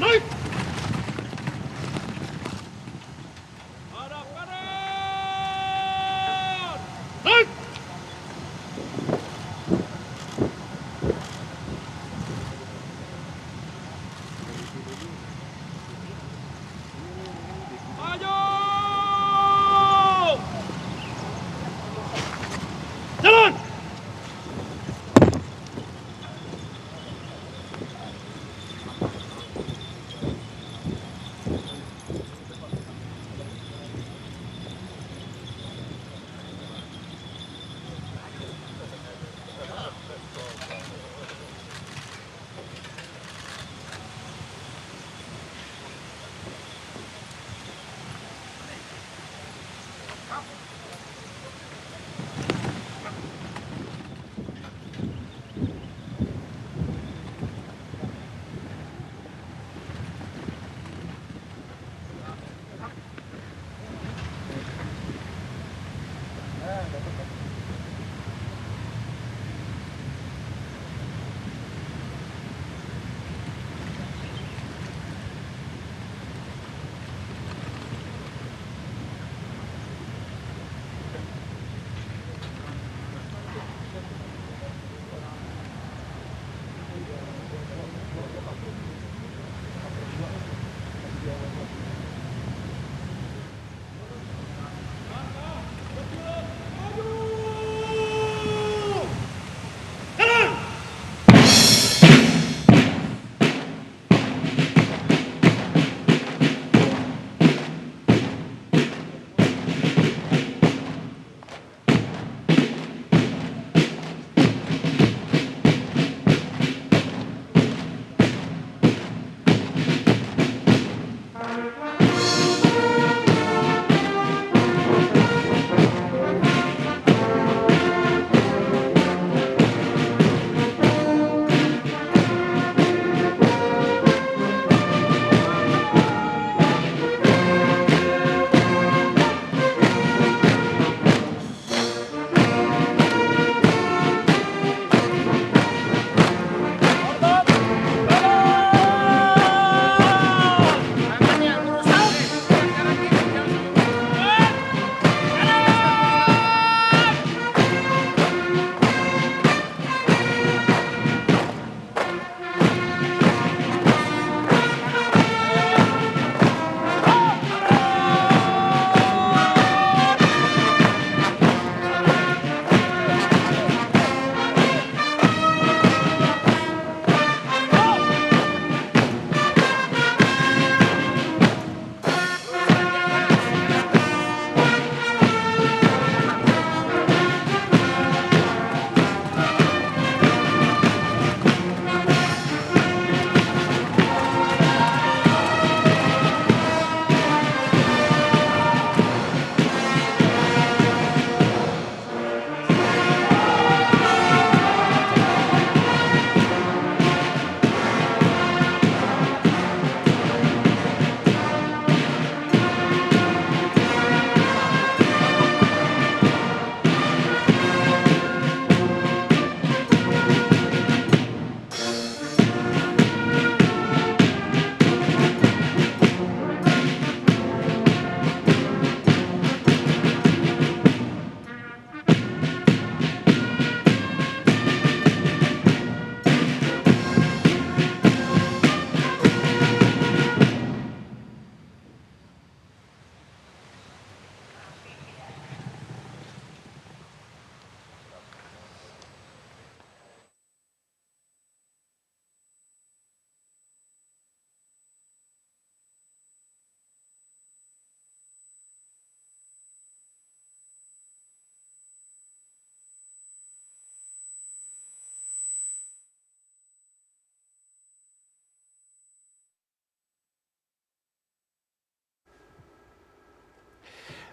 Naik! Hadap kanan! Naik! Maju! Jalan!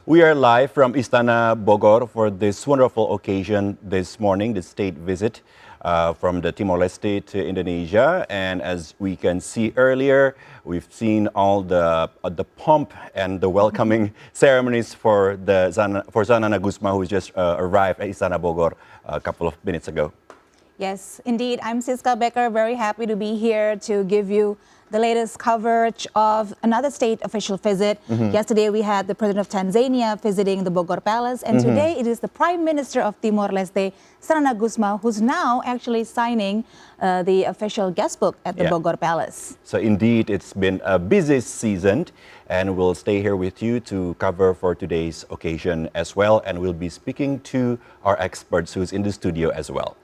We are live from Istana Bogor for this wonderful occasion this morning, the state visit from the Timor Leste to Indonesia. And as we can see earlier, we've seen all the pomp and the welcoming ceremonies for Zanana Gusma, who just arrived at Istana Bogor a couple of minutes ago. Yes, indeed. I'm Siska Becker, very happy to be here to give you the latest coverage of another state official visit. Yesterday we had the President of Tanzania visiting the Bogor Palace, and today it is the Prime Minister of Timor-Leste, Sanana Gusmao, who's now actually signing the official guest book at the Bogor Palace. So indeed, it's been a busy season, and we'll stay here with you to cover for today's occasion as well, and we'll be speaking to our experts who's in the studio as well.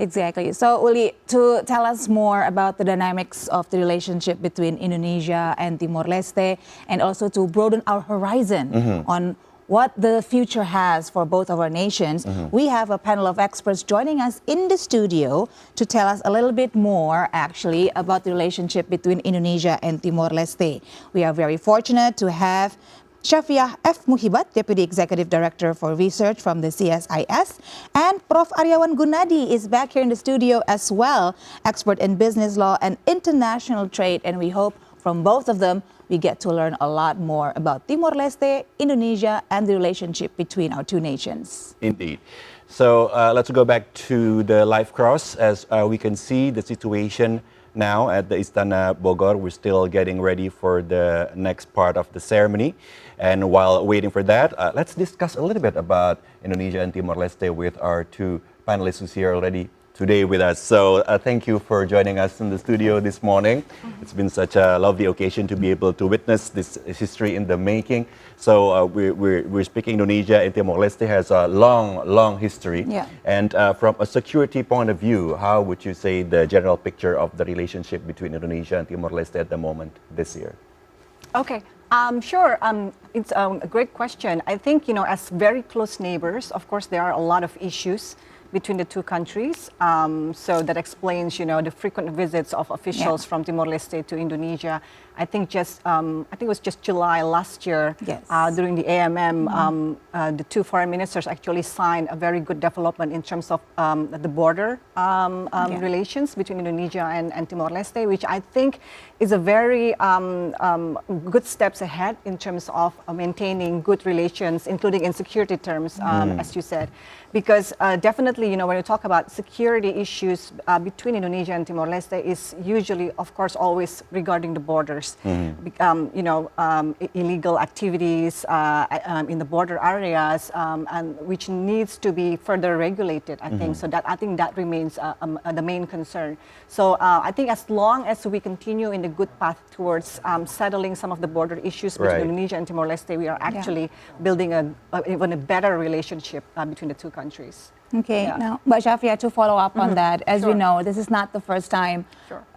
Exactly. So, Uli, to tell us more about the dynamics of the relationship between Indonesia and Timor-Leste, and also to broaden our horizon on what the future has for both of our nations, we have a panel of experts joining us in the studio to tell us a little bit more, actually, about the relationship between Indonesia and Timor-Leste. We are very fortunate to have Syafiah F. Muhibat, Deputy Executive Director for Research from the CSIS, and Prof. Aryawan Gunadi is back here in the studio as well, expert in business law and international trade, and we hope from both of them we get to learn a lot more about Timor-Leste, Indonesia, and the relationship between our two nations. Indeed. So let's go back to the live cross. As we can see the situation now at the Istana Bogor. We're still getting ready for the next part of the ceremony. And while waiting for that, let's discuss a little bit about Indonesia and Timor-Leste with our two panelists who's here already today with us. So thank you for joining us in the studio this morning. It's been such a lovely occasion to be able to witness this history in the making. So we're speaking Indonesia, and Timor-Leste has a long history. Yeah. And from a security point of view, how would you say the general picture of the relationship between Indonesia and Timor-Leste at the moment this year? Okay. Sure. It's a great question. I think, as very close neighbors, of course, there are a lot of issues between the two countries. So that explains, the frequent visits of officials from Timor-Leste to Indonesia. I think it was just July last year, during the AMM, the two foreign ministers actually signed a very good development in terms of the border relations between Indonesia and Timor-Leste, which I think is a very good steps ahead in terms of maintaining good relations, including in security terms, as you said. Because definitely, when you talk about security issues between Indonesia and Timor-Leste, is usually, of course, always regarding the borders. Illegal activities in the border areas, and which needs to be further regulated, I think. So I think that remains the main concern. So I think as long as we continue in the good path towards settling some of the border issues between Indonesia and Timor-Leste, we are actually building even a better relationship between the two countries. Okay, now, but Syafiah, to follow up on that, as we know, this is not the first time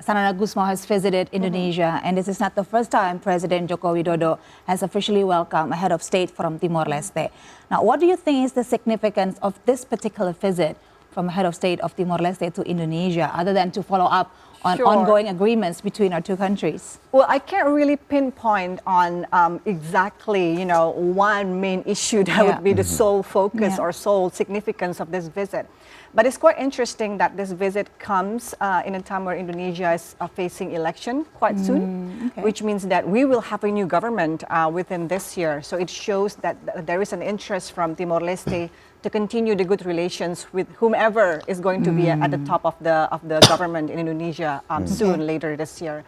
Sanana Gusmao has visited Indonesia, and this is not the first time President Joko Widodo has officially welcomed a head of state from Timor-Leste. Now, what do you think is the significance of this particular visit from head of state of Timor-Leste to Indonesia, other than to follow up on ongoing agreements between our two countries? Well, I can't really pinpoint on exactly, one main issue that would be the sole focus or sole significance of this visit. But it's quite interesting that this visit comes in a time where Indonesia is facing election quite soon, which means that we will have a new government within this year. So it shows that there is an interest from Timor-Leste to continue the good relations with whomever is going to be at the top of the government in Indonesia soon, later this year.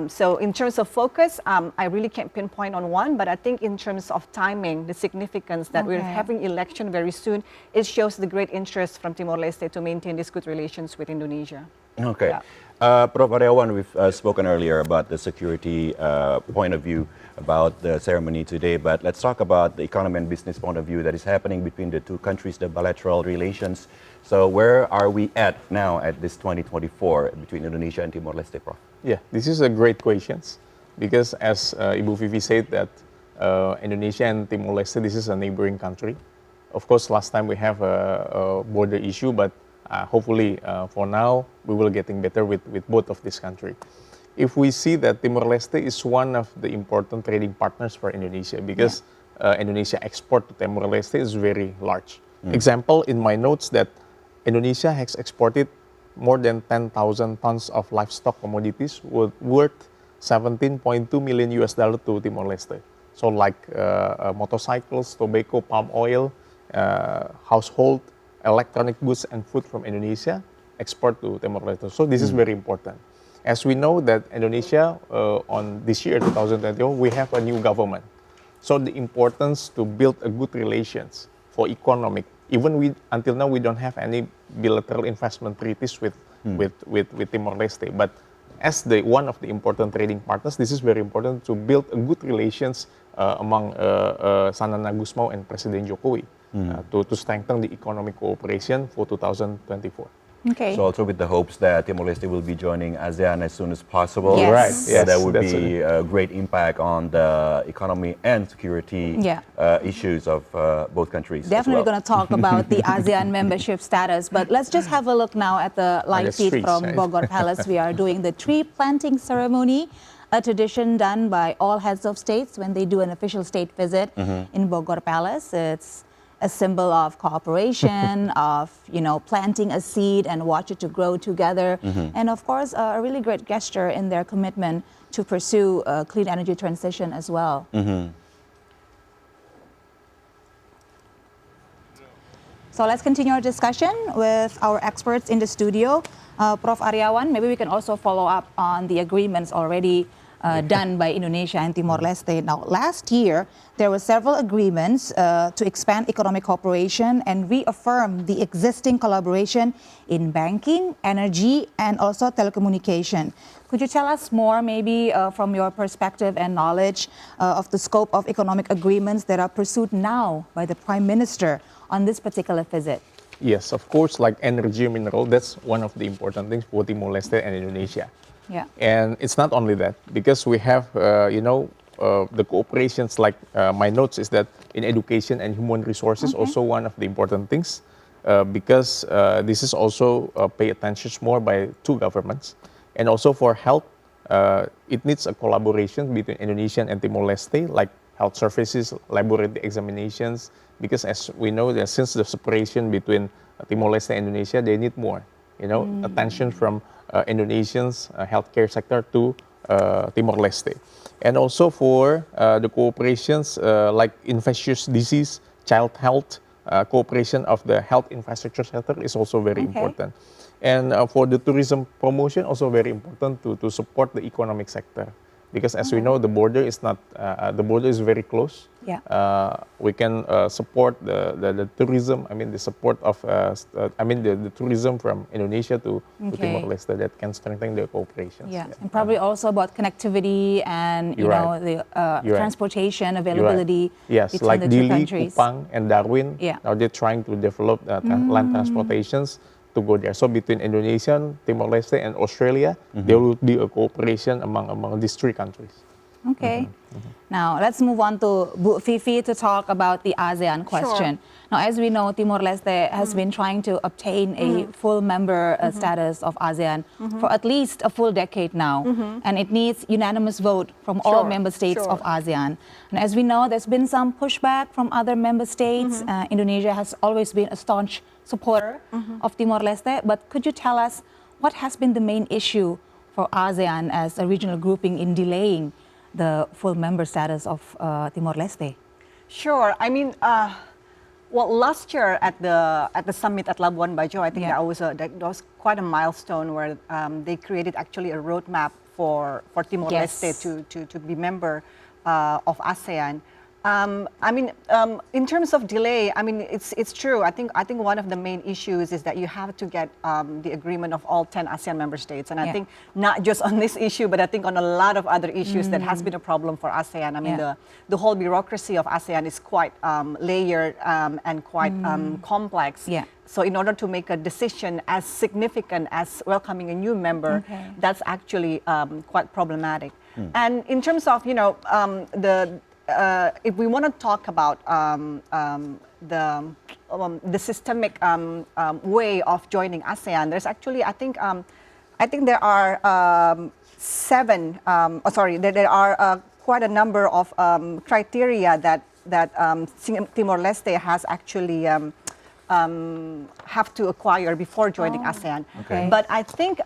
So in terms of focus, I really can't pinpoint on one, but I think in terms of timing, the significance that we're having election very soon, it shows the great interest from Timor-Leste to maintain these good relations with Indonesia. Okay. Prof. Aryawan, we've spoken earlier about the security point of view about the ceremony today, but let's talk about the economy and business point of view that is happening between the two countries, the bilateral relations. So where are we at now at this 2024 between Indonesia and Timor-Leste, Prof? Yeah, this is a great question because as Ibu Vivi said that Indonesia and Timor-Leste, this is a neighboring country. Of course, last time we have a border issue, but hopefully for now we will getting better with both of this country. If we see that Timor-Leste is one of the important trading partners for Indonesia because Indonesia export to Timor-Leste is very large. Example, in my notes that Indonesia has exported more than 10,000 tons of livestock commodities worth $17.2 million to Timor-Leste. So like motorcycles, tobacco, palm oil, household, electronic goods and food from Indonesia export to Timor-Leste. So this is very important. As we know that Indonesia, on this year, 2021, we have a new government. So the importance to build a good relations for economic, even until now we don't have any bilateral investment treaties with Timor-Leste. But as one of the important trading partners, this is very important to build a good relations among Sanana Gusmao and President Jokowi to strengthen the economic cooperation for 2024. Okay. So also with the hopes that Timor-Leste will be joining ASEAN as soon as possible. Yes. Right. So Yes, that would that's be a great impact on the economy and security issues of both countries. Definitely as well. going to talk about the ASEAN membership status, but let's just have a look now at the live the feed streets, from right? Bogor Palace. We are doing the tree planting ceremony, a tradition done by all heads of states when they do an official state visit in Bogor Palace. It's a symbol of cooperation, of planting a seed and watch it to grow together, and of course a really great gesture in their commitment to pursue a clean energy transition as well. So let's continue our discussion with our experts in the studio. Prof. Aryawan, maybe we can also follow up on the agreements already done by Indonesia and Timor-Leste. Now, last year, there were several agreements to expand economic cooperation and reaffirm the existing collaboration in banking, energy, and also telecommunication. Could you tell us more, maybe from your perspective and knowledge of the scope of economic agreements that are pursued now by the Prime Minister on this particular visit? Yes, of course, like energy and mineral, that's one of the important things for Timor-Leste and Indonesia. Yeah. And it's not only that, because we have, the cooperations, like my notes is that in education and human resources, also one of the important things, because this is also pay attention more by two governments. And also for health, it needs a collaboration between Indonesian and Timor-Leste, like health services, laboratory examinations, because as we know that since the separation between Timor-Leste and Indonesia, they need more, attention from Indonesians' healthcare sector to Timor-Leste. And also for the cooperations like infectious disease, child health, cooperation of the health infrastructure sector is also very important. And for the tourism promotion, also very important to support the economic sector. Because as we know, the border is not, the border is very close. Yeah. We can support the tourism, the support of, the tourism from Indonesia to Timor-Leste that can strengthen the cooperation. Yeah, and probably also about connectivity and, the transportation availability Yes, between like the two Dili, countries. Kupang, and Darwin. Yeah. Now they're trying to develop land transportations to go there. So between Indonesia, Timor-Leste, and Australia, there will be a cooperation among these three countries. Okay. Now, let's move on to Bu Fifi to talk about the ASEAN question. Now, as we know, Timor-Leste has been trying to obtain a full member status of ASEAN for at least a full decade now. And it needs unanimous vote from all member states of ASEAN. And as we know, there's been some pushback from other member states. Indonesia has always been a staunch supporter of Timor-Leste. But could you tell us what has been the main issue for ASEAN as a regional grouping in delaying the full member status of Timor-Leste? Sure. Well, last year at the summit at Labuan Bajo, I think that was quite a milestone where they created actually a roadmap for Timor-Leste to be member of ASEAN. In terms of delay, it's true. I think one of the main issues is that you have to get the agreement of all 10 ASEAN member states. And I think not just on this issue, but I think on a lot of other issues that has been a problem for ASEAN. The whole bureaucracy of ASEAN is quite layered and quite complex. Yeah. So in order to make a decision as significant as welcoming a new member, that's actually quite problematic. And in terms of, if we want to talk about the systemic way of joining ASEAN, there's actually, I think there are there are quite a number of criteria that Timor-Leste has actually have to acquire before joining ASEAN. Okay. But I think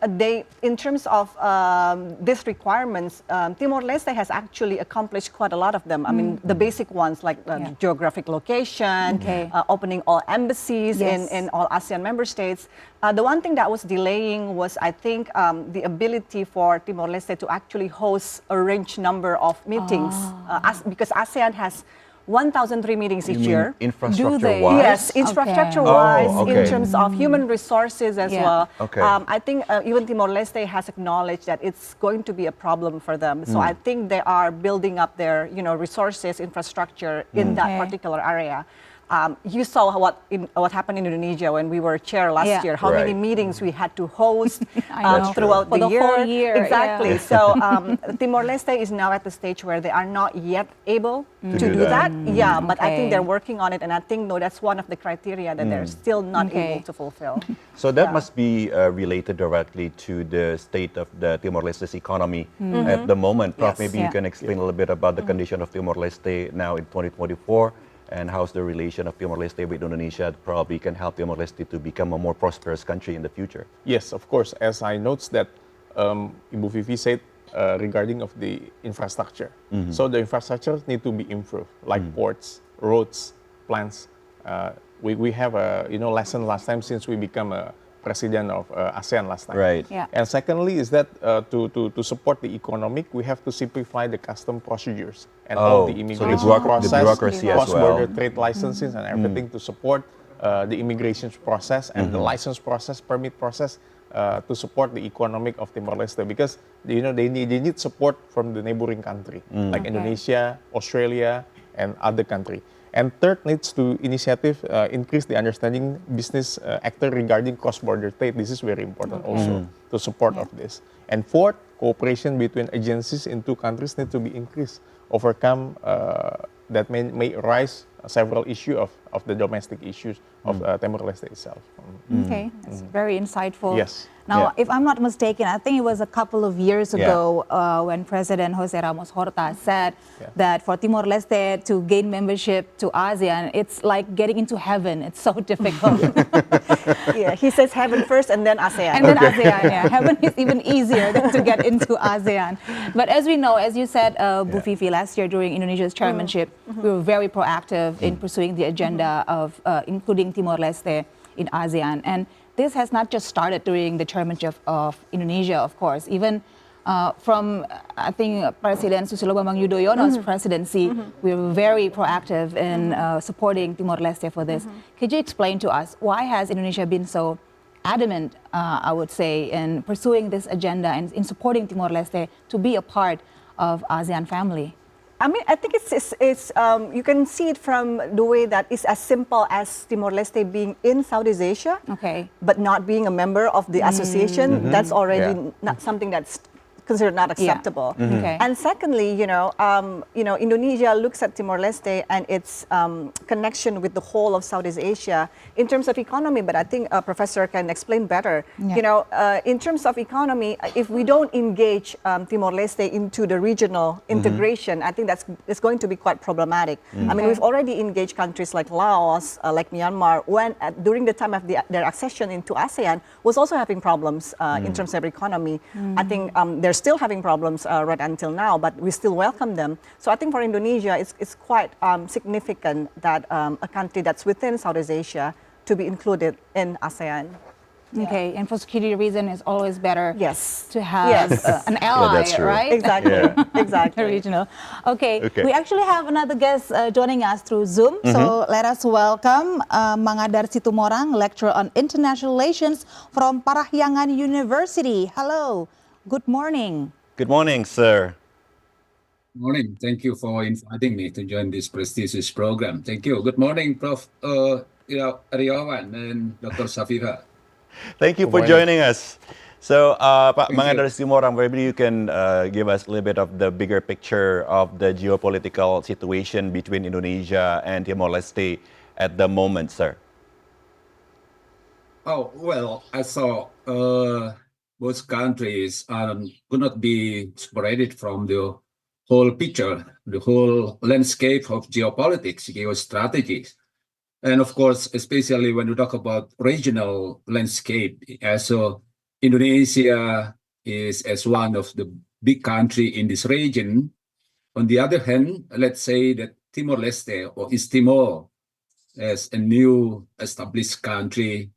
in terms of these requirements, Timor-Leste has actually accomplished quite a lot of them. I mean, the basic ones like geographic location, Okay. opening all embassies Yes. in all ASEAN member states. The one thing that was delaying was, I think, the ability for Timor-Leste to actually host a range number of meetings, because ASEAN has 1,003 meetings each year. Infrastructure-wise? Yes, infrastructure-wise, Oh, okay. in terms of human resources as Yeah. well. Okay. I think even Timor-Leste has acknowledged that it's going to be a problem for them. So I think they are building up their, resources, infrastructure in that Okay. particular area. You saw what happened in Indonesia when we were chair last year. How many Right. meethoughout we had to host know. throughout For the the whole year, Exactly. yeah. So Timor-Leste is now at the stage where they are not yet able to do that. Yeah, but I think Okay. they're working on it, and I think that's one of the criteria that they're still not Okay. able to fulfill. So that Yeah. must be related directly to the state of the Timor-Leste's economy at the moment. Prof, Yes. maybe you Yeah. can explain a little bit about the condition of Timor-Leste now in 2024, and how's the relation of Timor-Leste with Indonesia that probably can help Timor-Leste to become a more prosperous country in the future. Yes, of course. As I notes that Ibu Vivi said regarding of the infrastructure. So the infrastructure need to be improved, like ports, roads, plants. We have a lesson last time since we become a president of ASEAN last time. Right. Yeah. And secondly is that to support the economic, we have to simplify the custom procedures and all the so the immigration the process, bureaucracy as cross-border well. trade licenses and everything to support the immigration process and the license process, permit process to support the economic of Timor-Leste, because they need support from the neighboring country like Indonesia, Australia, and other country. And third needs to initiative increase the understanding business actor regarding cross-border trade. This is very important also to support of this. And fourth, cooperation between agencies in two countries need to be increased, overcome that may arise several issues of the domestic issues of Timor-Leste itself. Okay, that's very insightful. Yes. Now, Yeah. if I'm not mistaken, I think it was a couple of years Yeah. ago when President Jose Ramos Horta said that for Timor-Leste to gain membership to ASEAN, it's like getting into heaven. It's so difficult. Yeah, he says heaven first and then ASEAN. And then ASEAN, yeah. Heaven is even easier than to get into ASEAN. But as we know, as you said, Bu Vivi, last year during Indonesia's chairmanship, we were very proactive in pursuing the agenda of including Timor-Leste in ASEAN. And this has not just started during the chairmanship of Indonesia, of course. Even from, I think, President Susilo Bambang Yudhoyono's presidency, we were very proactive in supporting Timor-Leste for this. Could you explain to us why has Indonesia been so adamant, I would say, in pursuing this agenda and in supporting Timor-Leste to be a part of ASEAN family? I mean, I think it's you can see it from the way that it's as simple as Timor-Leste being in Southeast Asia, Okay. but not being a member of the association. That's already not something that's considered not acceptable. Okay. And secondly, Indonesia looks at Timor-Leste and its connection with the whole of Southeast Asia in terms of economy. But I think Professor can explain better. Yeah. In terms of economy, if we don't engage Timor-Leste into the regional integration, I think it's going to be quite problematic. I mean, we've already engaged countries like Laos, like Myanmar, when during the time of their accession into ASEAN, was also having problems in terms of economy. I think they're still having problems right until now, but we still welcome them. So I think for Indonesia, it's quite significant that a country that's within Southeast Asia to be included in ASEAN. Okay, and for security reason, it's always better Yes. to have Yes. An ally, that's true. right? Exactly. Exactly. Regional. Okay. Okay. We actually have another guest joining us through Zoom. So let us welcome Mangadar Situmorang, lecturer on international relations from Parahyangan University. Hello. Good morning. Good morning, sir. Morning. Thank you for inviting me to join this prestigious program. Thank you. Good morning, Prof. Aryawan and Dr. Safiha. Thank you Good for morning. joining us. So, Pak Thank Mangadar you. Situmorang, maybe you can give us a little bit of the bigger picture of the geopolitical situation between Indonesia and Timor-Leste at the moment, sir. Oh, well, I saw both countries could not be separated from the whole picture, the whole landscape of geopolitics, geostrategies. And of course, especially when we talk about regional landscape, so Indonesia is as one of the big country in this region. On the other hand, let's say that Timor-Leste or East Timor as a new established country,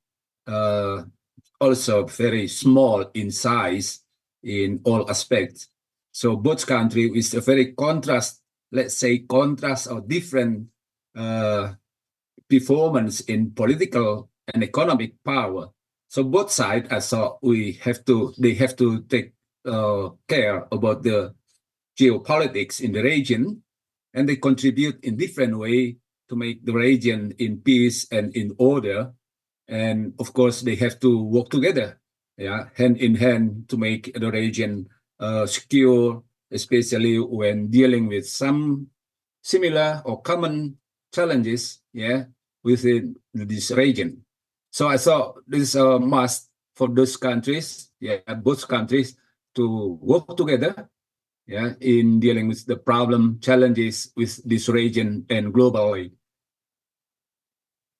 also very small in size in all aspects. So both countries is a very contrast, let's say contrast or different performance in political and economic power. So both sides, I thought they have to take care about the geopolitics in the region, and they contribute in different way to make the region in peace and in order. And of course, they have to work together, hand in hand to make the region secure, especially when dealing with some similar or common challenges, within this region. So I thought this is a must for those countries, both countries to work together, in dealing with the problem, challenges with this region and globally.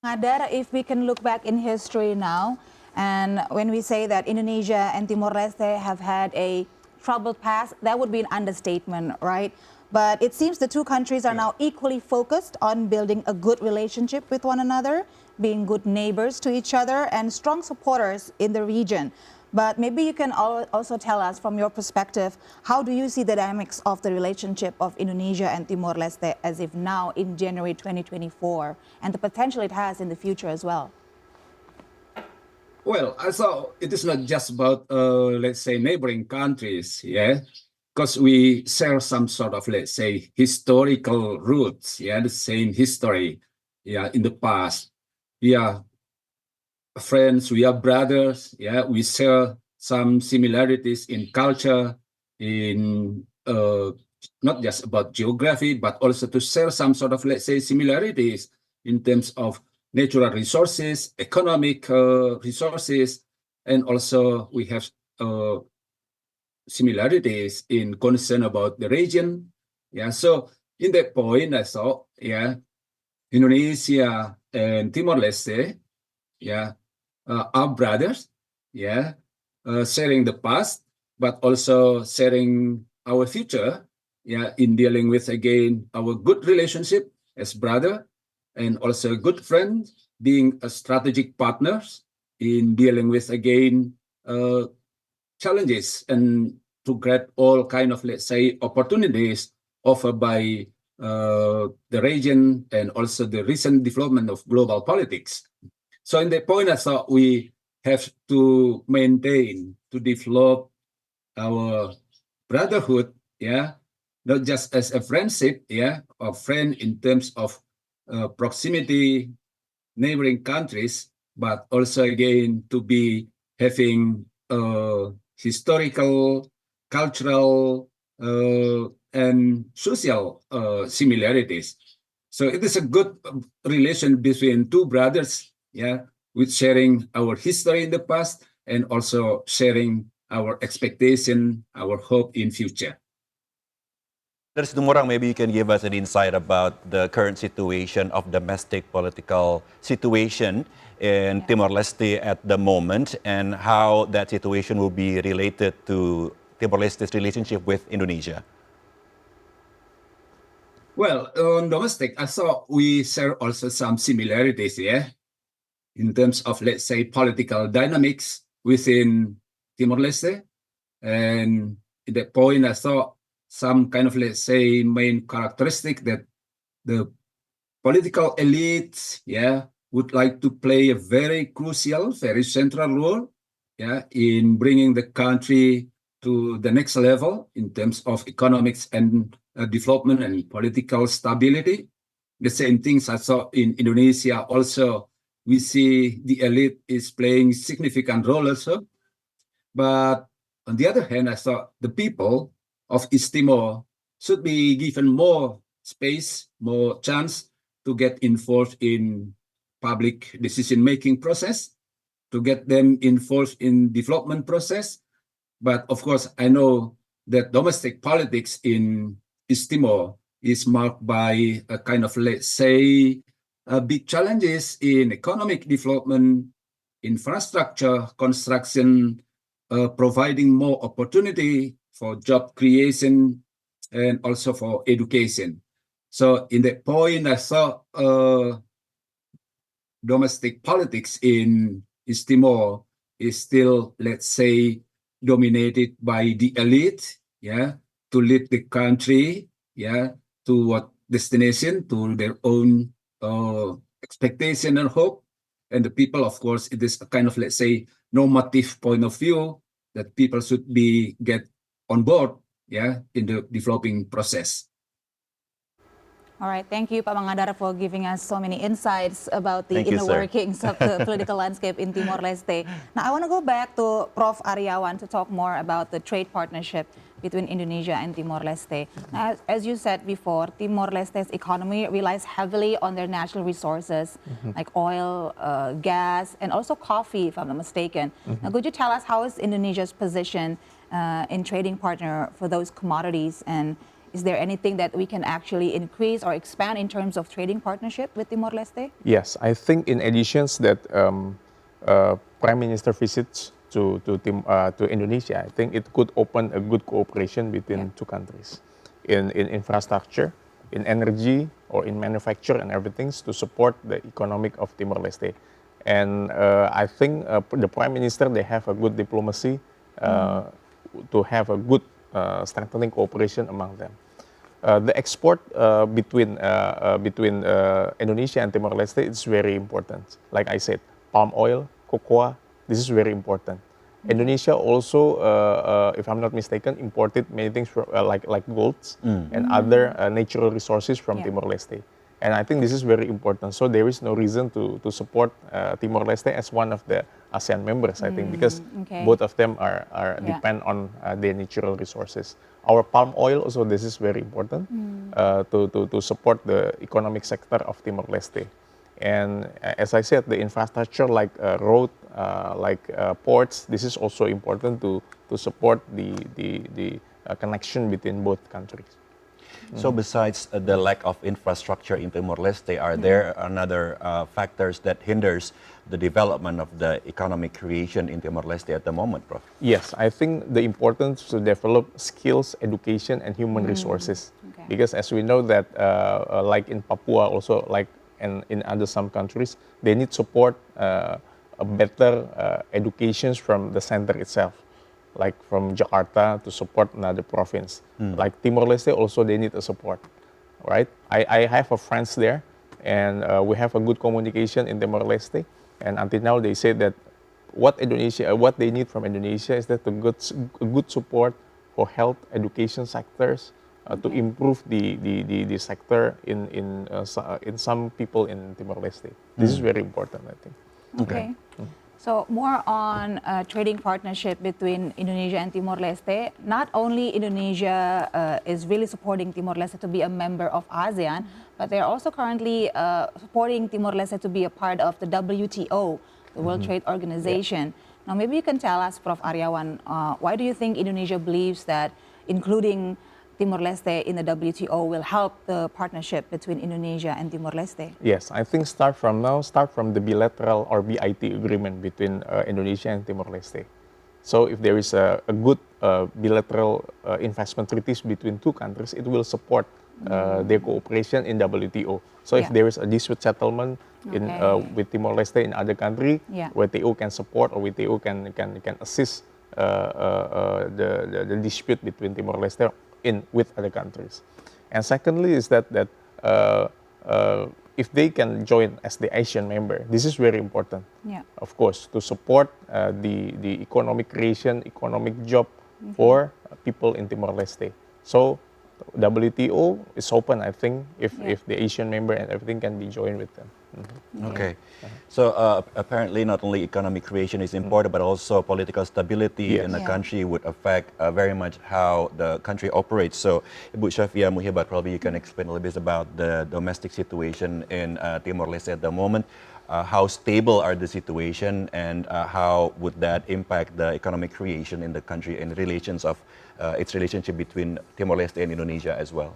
Adar, if we can look back in history now, and when we say that Indonesia and Timor-Leste have had a troubled past, that would be an understatement, right? But it seems the two countries are now equally focused on building a good relationship with one another, being good neighbors to each other, and strong supporters in the region. But maybe you can also tell us from your perspective, how do you see the dynamics of the relationship of Indonesia and Timor-Leste as if now in January 2024 and the potential it has in the future as well? Well, I thought it is not just about, let's say, neighboring countries, because we share some sort of, let's say, historical roots, the same history, in the past. We are friends, we are brothers, we share some similarities in culture, in not just about geography, but also to share some sort of, let's say, similarities in terms of natural resources, economic resources, and also we have similarities in concern about the region. So in that point, I thought, Indonesia and Timor-Leste, are brothers, sharing the past, but also sharing our future, in dealing with, again, our good relationship as brother, and also good friends, being a strategic partners in dealing with, again, challenges and to grab all kind of, let's say, opportunities offered by the region and also the recent development of global politics. So in that point, I thought we have to maintain, to develop our brotherhood, not just as a friendship, or friend in terms of proximity, neighboring countries, but also again to be having historical, cultural, and social similarities. So it is a good relation between two brothers, with sharing our history in the past and also sharing our expectation, our hope in future. Dr. Situmorang, maybe you can give us an insight about the current situation of domestic political situation in Timor-Leste at the moment and how that situation will be related to Timor-Leste's relationship with Indonesia. Well, on domestic, I thought we share also some similarities, in terms of, let's say, political dynamics within Timor-Leste. And at that point, I thought some kind of, let's say, main characteristic that the political elites, would like to play a very crucial, very central role, in bringing the country to the next level in terms of economics and development and political stability. The same things I saw in Indonesia also. We see the elite is playing significant role also. But on the other hand, I thought the people of East Timor should be given more space, more chance to get involved in public decision-making process, to get them involved in development process. But of course, I know that domestic politics in East Timor is marked by a kind of, let's say, big challenges in economic development, infrastructure construction, providing more opportunity for job creation and also for education. So in that point, I saw domestic politics in East Timor is still, let's say, dominated by the elite, yeah, to lead the country, yeah, to what destination, to their own expectation and hope. And the people, of course, it is a kind of, let's say, normative point of view that people should be get on board, yeah, in the developing process. All right, thank you, Pak Mangadar, for giving us so many insights about the Thank you, inner sir. workings of the political landscape in Timor-Leste. Now, I want to go back to Prof. Aryawan to talk more about the trade partnership between Indonesia and Timor-Leste. Now, as you said before, Timor-Leste's economy relies heavily on their natural resources, like oil, gas, and also coffee, if I'm not mistaken. Now, could you tell us how is Indonesia's position in trading partner for those commodities, and is there anything that we can actually increase or expand in terms of trading partnership with Timor-Leste? Yes, I think in addition that Prime Minister visits to Indonesia, I think it could open a good cooperation between two countries in infrastructure, in energy, or in manufacture and everything to support the economic of Timor-Leste. And I think the Prime Minister, they have a good diplomacy to have a good strengthening cooperation among them. The export between Indonesia and Timor-Leste is very important. Like I said, palm oil, cocoa, this is very important. Indonesia also, if I'm not mistaken, imported many things from, like golds and other natural resources from Timor-Leste. And I think this is very important. So there is no reason to support Timor-Leste as one of the ASEAN members, I think, because both of them are depend on their natural resources. Our palm oil also, this is very important to support the economic sector of Timor-Leste. And as I said, the infrastructure like road, ports, this is also important to support the connection between both countries. So besides the lack of infrastructure in Timor-Leste, are there another factors that hinders the development of the economic creation in Timor-Leste at the moment, Prof? Yes, I think the importance to develop skills, education, and human resources. Because as we know that, like in Papua also, like in other some countries, they need support, a better education from the center itself. Like from Jakarta to support another province. Like Timor-Leste also, they need a support, right? I have a friends there, and we have a good communication in Timor-Leste. And until now, they say that what they need from Indonesia is that a good support for health, education sectors to improve the sector in some people in Timor-Leste. This is very important, I think. Okay. So more on trading partnership between Indonesia and Timor-Leste. Not only Indonesia is really supporting Timor-Leste to be a member of ASEAN, but they're also currently supporting Timor-Leste to be a part of the WTO, the World Trade Organization. Now maybe you can tell us, Prof. Aryawan, why do you think Indonesia believes that including Timor-Leste in the WTO will help the partnership between Indonesia and Timor-Leste? Yes, I think start from the bilateral or BIT agreement between Indonesia and Timor-Leste. So if there is a good bilateral investment treaties between two countries, it will support their cooperation in WTO. So if there is a dispute settlement with Timor-Leste in other country, WTO can support, or WTO can assist the dispute between Timor-Leste with other countries. And secondly is that if they can join as the Asian member, this is very important, of course, to support the economic creation, economic job for people in Timor-Leste. So WTO is open, I think, if the Asian member and everything can be joined with them. Okay. So apparently not only economic creation is important, but also political stability in the country would affect very much how the country operates. So Ibu Syafia Muhibat, probably you can explain a little bit about the domestic situation in Timor-Leste at the moment. How stable are the situation, and how would that impact the economic creation in the country and relations of its relationship between Timor-Leste and Indonesia as well?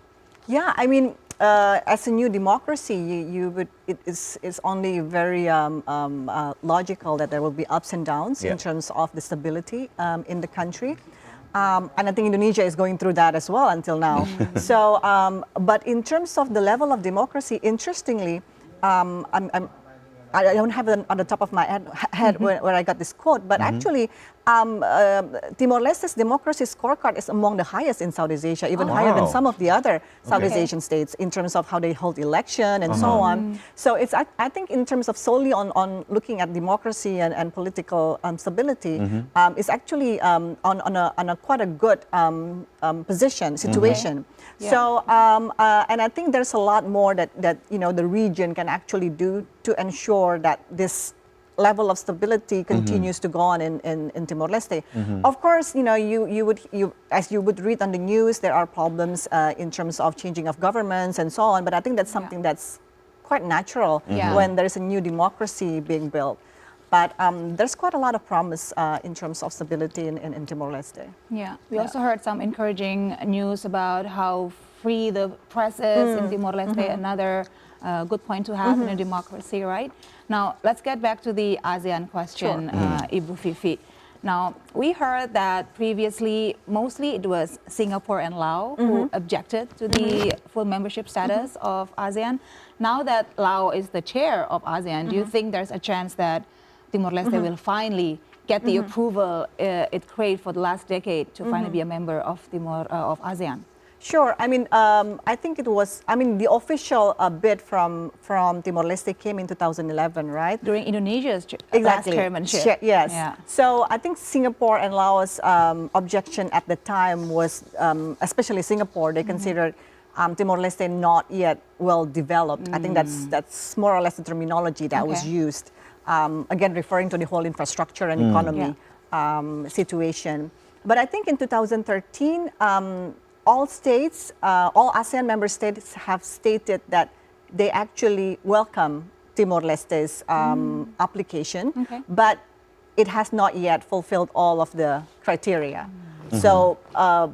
Yeah, I mean, as a new democracy, it is only very logical that there will be ups and downs Yeah. in terms of the stability in the country. And I think Indonesia is going through that as well until now. So, but in terms of the level of democracy, interestingly, I don't have it on the top of my head where I got this quote, but actually, Timor-Leste's democracy scorecard is among the highest in Southeast Asia, even higher than Wow. some of the other Southeast Okay. Asian states in terms of how they hold election and so on. So it's, I think, in terms of solely on looking at democracy and political stability, it's actually on a quite a good position, situation. Yeah. So, and I think there's a lot more that the region can actually do to ensure that this level of stability continues to go on in Timor-Leste. Of course, as you would read on the news, there are problems in terms of changing of governments and so on. But I think that's something that's quite natural Yeah. when there's a new democracy being built. But there's quite a lot of promise in terms of stability in Timor-Leste. Yeah, we also heard some encouraging news about how free the press is in Timor-Leste, another good point to have in a democracy, right? Now, let's get back to the ASEAN question, Ibu Fifi. Now, we heard that previously, mostly it was Singapore and Laos who objected to the full membership status of ASEAN. Now that Laos is the chair of ASEAN, do you think there's a chance that Timor-Leste will finally get the approval it craved for the last decade to finally be a member of of ASEAN? Sure. I mean, I think it was. I mean, the official bid from Timor-Leste came in 2011, right? During Indonesia's last Exactly. chairmanship. Yes. Yeah. So I think Singapore and Laos' objection at the time was, especially Singapore, they considered Timor-Leste not yet well developed. I think that's more or less the terminology that was Okay. used. Again, referring to the whole infrastructure and economy situation. But I think in 2013, all states, all ASEAN member states have stated that they actually welcome Timor-Leste's application, but it has not yet fulfilled all of the criteria. So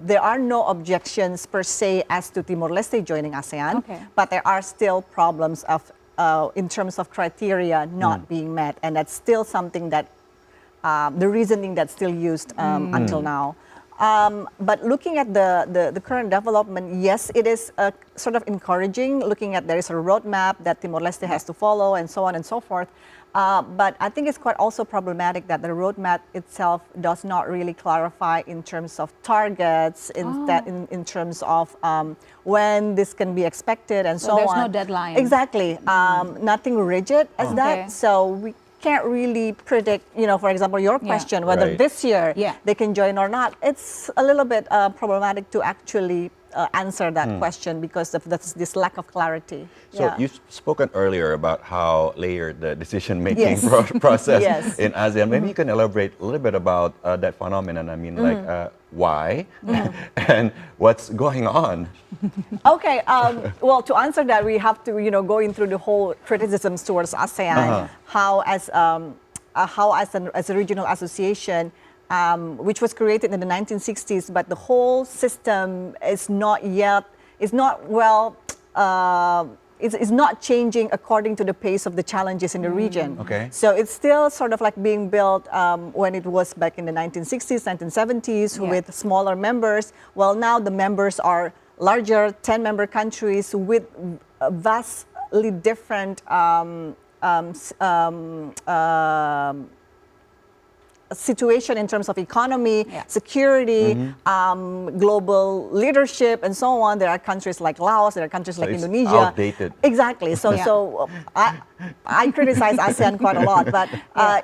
there are no objections per se as to Timor-Leste joining ASEAN, but there are still problems of in terms of criteria not being met, and that's still something that the reasoning that's still used until now. But looking at the current development, yes, it is sort of encouraging. Looking at there is a roadmap that Timor-Leste has to follow, and so on and so forth. But I think it's quite also problematic that the roadmap itself does not really clarify in terms of targets, in terms of when this can be expected, and so on. There's no deadline. Exactly. Nothing rigid as that. So we can't really predict, for example, your question, whether Right. this year Yeah. they can join or not. It's a little bit problematic to actually answer that question because of this lack of clarity. So you've spoken earlier about how layered the decision-making Yes. process Yes. in ASEAN. Maybe you can elaborate a little bit about that phenomenon. I mean, like why and what's going on? Okay. Well, to answer that, we have to, go in through the whole criticisms towards ASEAN, how as a regional association, which was created in the 1960s, but the whole system is not changing according to the pace of the challenges in the region. Okay. So it's still sort of like being built when it was back in the 1960s, 1970s with smaller members. Well, now the members are larger, 10-member countries with vastly different situation in terms of economy, security, global leadership, and so on. There are countries like Laos, there are countries like it's Indonesia. outdated. Exactly. So I criticize ASEAN quite a lot, but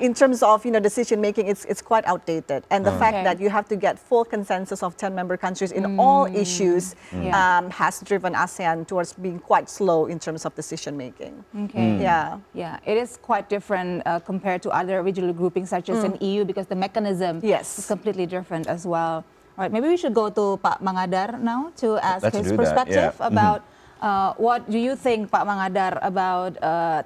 in terms of decision making, it's quite outdated. And the fact that you have to get full consensus of 10-member countries in all issues has driven ASEAN towards being quite slow in terms of decision making. Okay. Yeah. Yeah, it is quite different compared to other regional groupings such as an EU because the mechanism is completely different as well. All right, maybe we should go to Pak Mangadar now to ask Let's his do that, perspective yeah. about what do you think, Pak Mangadar, about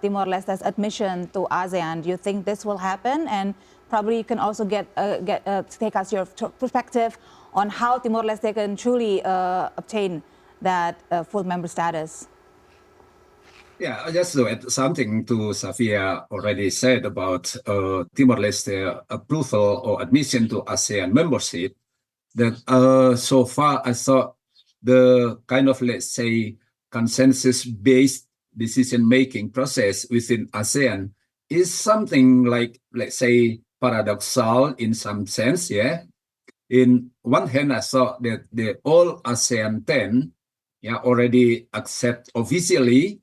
Timor-Leste's admission to ASEAN? Do you think this will happen? And probably you can also take us your perspective on how Timor-Leste can truly obtain that full member status. Yeah, I just to add something to Safia already said about Timor-Leste approval or admission to ASEAN membership. That so far I thought the kind of, let's say, consensus-based decision-making process within ASEAN is something like, let's say, paradoxal in some sense. Yeah. In one hand, I thought that the all ASEAN 10, yeah, already accept officially,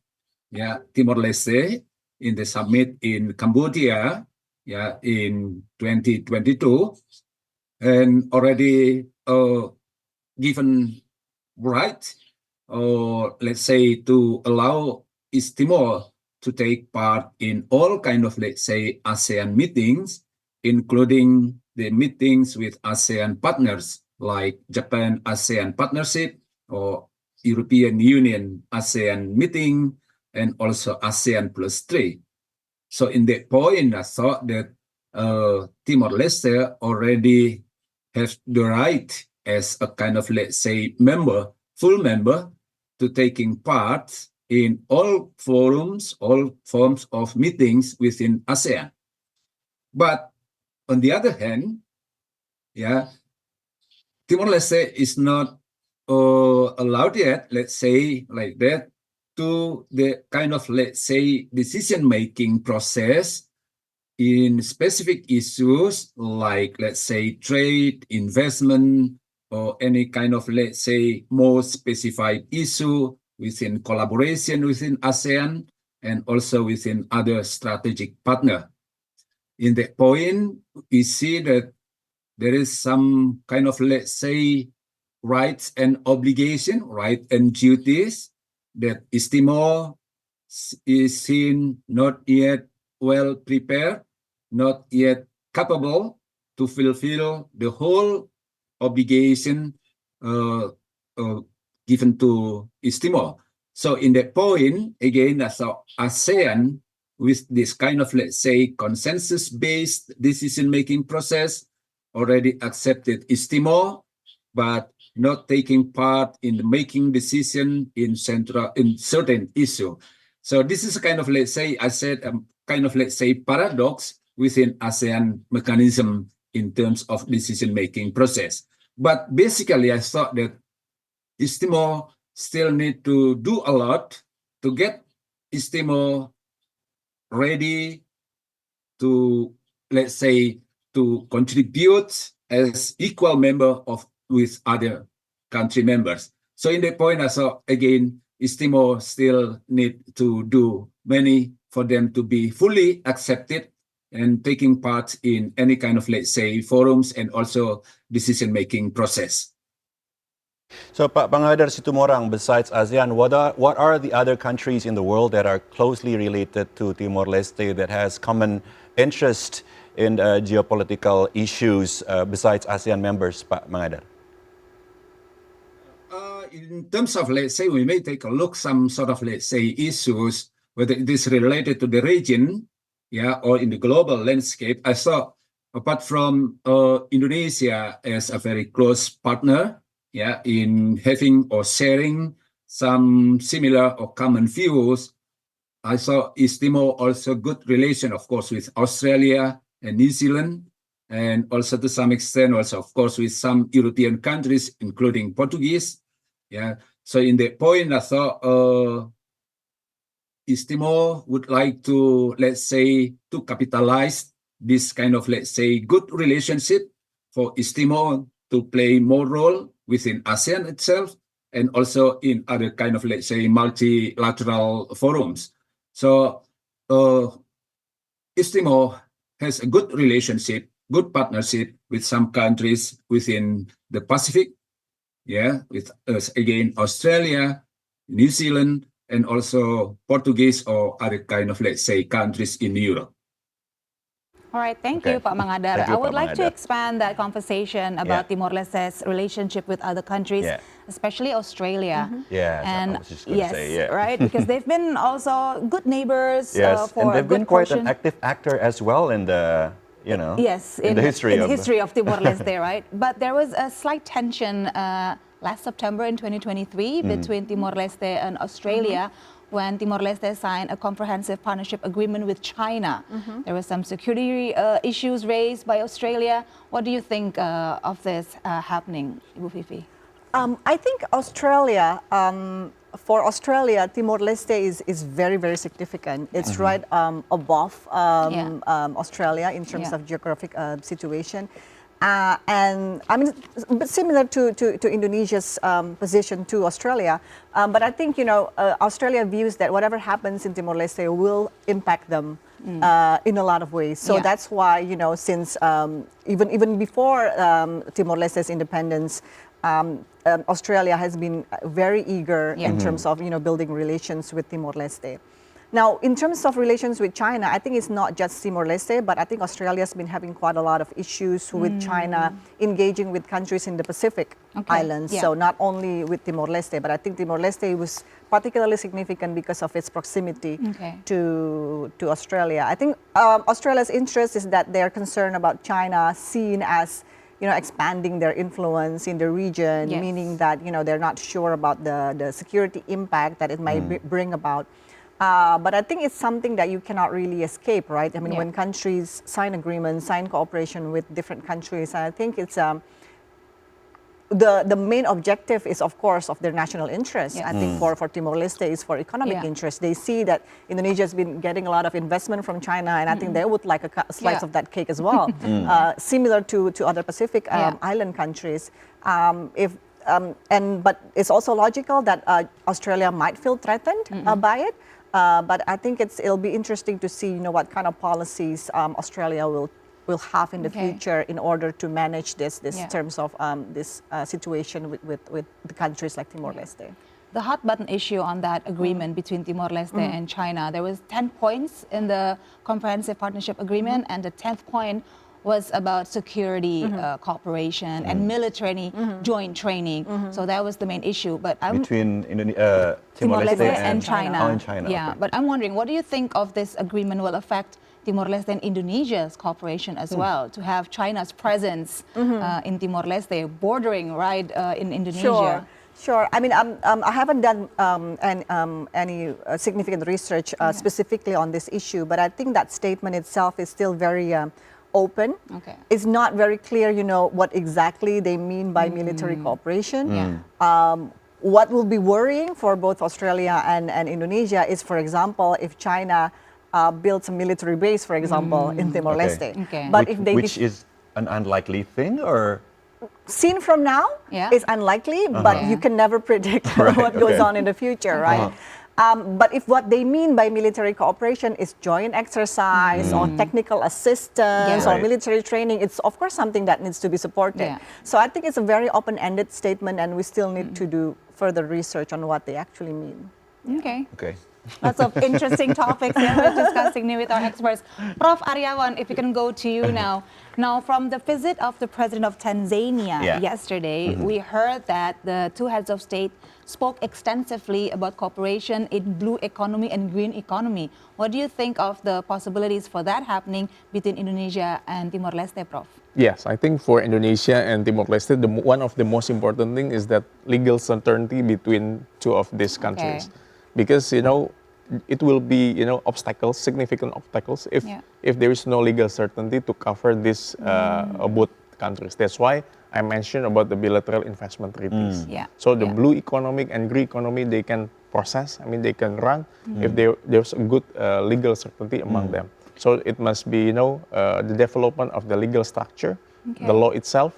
yeah, Timor-Leste in the summit in Cambodia, yeah, in 2022, and already given right, or let's say to allow East Timor to take part in all kind of, let's say, ASEAN meetings, including the meetings with ASEAN partners like Japan ASEAN Partnership or European Union ASEAN meeting, and also ASEAN Plus 3. So in that point, I thought that Timor-Leste already have the right as a kind of, let's say, member, full member, to taking part in all forums, all forms of meetings within ASEAN. But on the other hand, yeah, Timor-Leste is not allowed yet, let's say like that, to the kind of, let's say, decision-making process in specific issues like, let's say, trade, investment, or any kind of, let's say, more specified issue within collaboration within ASEAN and also within other strategic partner. In that point, we see that there is some kind of, let's say, rights and obligation, right and duties that East Timor is seen not yet well prepared, not yet capable to fulfill the whole obligation given to East Timor. So in that point, again, as ASEAN, with this kind of, let's say, consensus-based decision-making process, already accepted East Timor, but not taking part in making decision in certain issue. So this is a kind of, let's say, I said, kind of, let's say, paradox within ASEAN mechanism in terms of decision-making process. But basically, I thought that East Timor still need to do a lot to get East Timor ready to, let's say, to contribute as equal member of with other country members. So in that point, I saw again, East Timor still need to do many for them to be fully accepted and taking part in any kind of, let's say, forums and also decision-making process. So, Pak Pangadar Situmorang, besides ASEAN, what are the other countries in the world that are closely related to Timor-Leste that has common interest in geopolitical issues besides ASEAN members, Pak Pangadar? In terms of, let's say, we may take a look some sort of, let's say, issues, whether it is related to the region, yeah, or in the global landscape. I saw, apart from Indonesia as a very close partner, yeah, in having or sharing some similar or common views, I saw East Timor also good relation, of course, with Australia and New Zealand, and also to some extent, also, of course, with some European countries, including Portuguese. Yeah. So in that point, I thought East Timor would like to, let's say, to capitalize this kind of, let's say, good relationship for East Timor to play more role within ASEAN itself and also in other kind of, let's say, multilateral forums. So East Timor has a good relationship, good partnership with some countries within the Pacific, yeah, with again Australia, New Zealand, and also Portuguese or other kind of, let's say, countries in Europe. All right, thank you, Pak Mangadar. Thank you, I would Pak like to Mangadar. expand that conversation about Timor-Leste's relationship with other countries, especially Australia. Yes, and I was just going to say, yeah. right, because they've been also good neighbors Yes, for and a they've good been quite portion. an active actor as well in the, you know, Yes, in the history in of history of Timor-Leste, right? But there was a slight tension last September in 2023 between Timor-Leste and Australia, when Timor-Leste signed a comprehensive partnership agreement with China. There were some security issues raised by Australia. What do you think of this happening, Ibu Fifi? I think Australia, for Australia, Timor-Leste is very, very significant. It's right above Australia in terms of geographic situation. And I mean, but similar to Indonesia's position to Australia. But I think, Australia views that whatever happens in Timor-Leste will impact them in a lot of ways. So that's why, since even before Timor-Leste's independence, Australia has been very eager in terms of building relations with Timor-Leste. Now, in terms of relations with China, I think it's not just Timor-Leste, but I think Australia has been having quite a lot of issues with China engaging with countries in the Pacific Islands. So not only with Timor-Leste, but I think Timor-Leste was particularly significant because of its proximity to Australia. I think Australia's interest is that they're concerned about China seen as expanding their influence in the region, meaning that they're not sure about the security impact that it might bring about. But I think it's something that you cannot really escape, right? I mean, when countries sign agreements, sign cooperation with different countries, and I think it's the main objective is, of course, of their national interest. I think for Timor-Leste is for economic interest. They see that Indonesia has been getting a lot of investment from China, and I think they would like a slice of that cake as well, similar to other Pacific island countries. But it's also logical that Australia might feel threatened by it. But I think it'll be interesting to see, what kind of policies Australia will have in the future in order to manage this terms of this situation with the countries like Timor-Leste. The hot button issue on that agreement between Timor-Leste and China, there was 10 points in the comprehensive partnership agreement, and the 10th point was about security cooperation and military joint training. So that was the main issue. But between Timor-Leste and China. Oh, and China. Yeah, but I'm wondering, what do you think of this agreement will affect Timor-Leste and Indonesia's cooperation as well, to have China's presence in Timor-Leste, bordering right in Indonesia? Sure. I mean, I haven't done any significant research specifically on this issue, but I think that statement itself is still very open. It's not very clear, what exactly they mean by military cooperation. What will be worrying for both Australia and Indonesia is, for example, if China builds a military base, for example, in Timor-Leste. But which is an unlikely thing, or? Seen from now, it's unlikely, but you can never predict what goes on in the future, right? But if what they mean by military cooperation is joint exercise or technical assistance or military training, it's of course something that needs to be supported. So I think it's a very open-ended statement, and we still need to do further research on what they actually mean. Okay. Lots of interesting topics here we're discussing with our experts. Prof. Aryawan, if we can go to you now. Now, from the visit of the President of Tanzania yesterday, we heard that the two heads of state spoke extensively about cooperation in blue economy and green economy. What do you think of the possibilities for that happening between Indonesia and Timor-Leste, Prof? Yes, I think for Indonesia and Timor-Leste, one of the most important thing is that legal certainty between two of these countries. Because, it will be, significant obstacles if there is no legal certainty to cover this both countries. That's why I mentioned about the bilateral investment treaties. So the blue economic and green economy, they can process, they can run if there's a good legal certainty among them. So it must be, the development of the legal structure, the law itself,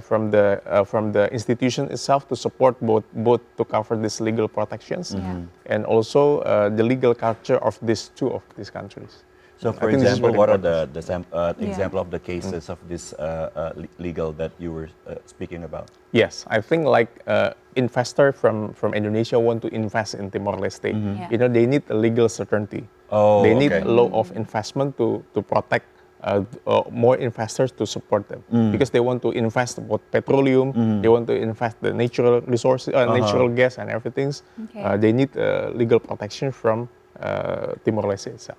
from the institution itself to support both to cover these legal protections, and also the legal culture of these countries. So, for example, what are the example of the cases of this legal that you were speaking about? Yes, I think like investor from Indonesia want to invest in Timor-Leste. They need a legal certainty. They need a law of investment to protect more investors to support them, because they want to invest about petroleum, they want to invest the natural resources, natural gas and everything. They need legal protection from Timor-Leste itself.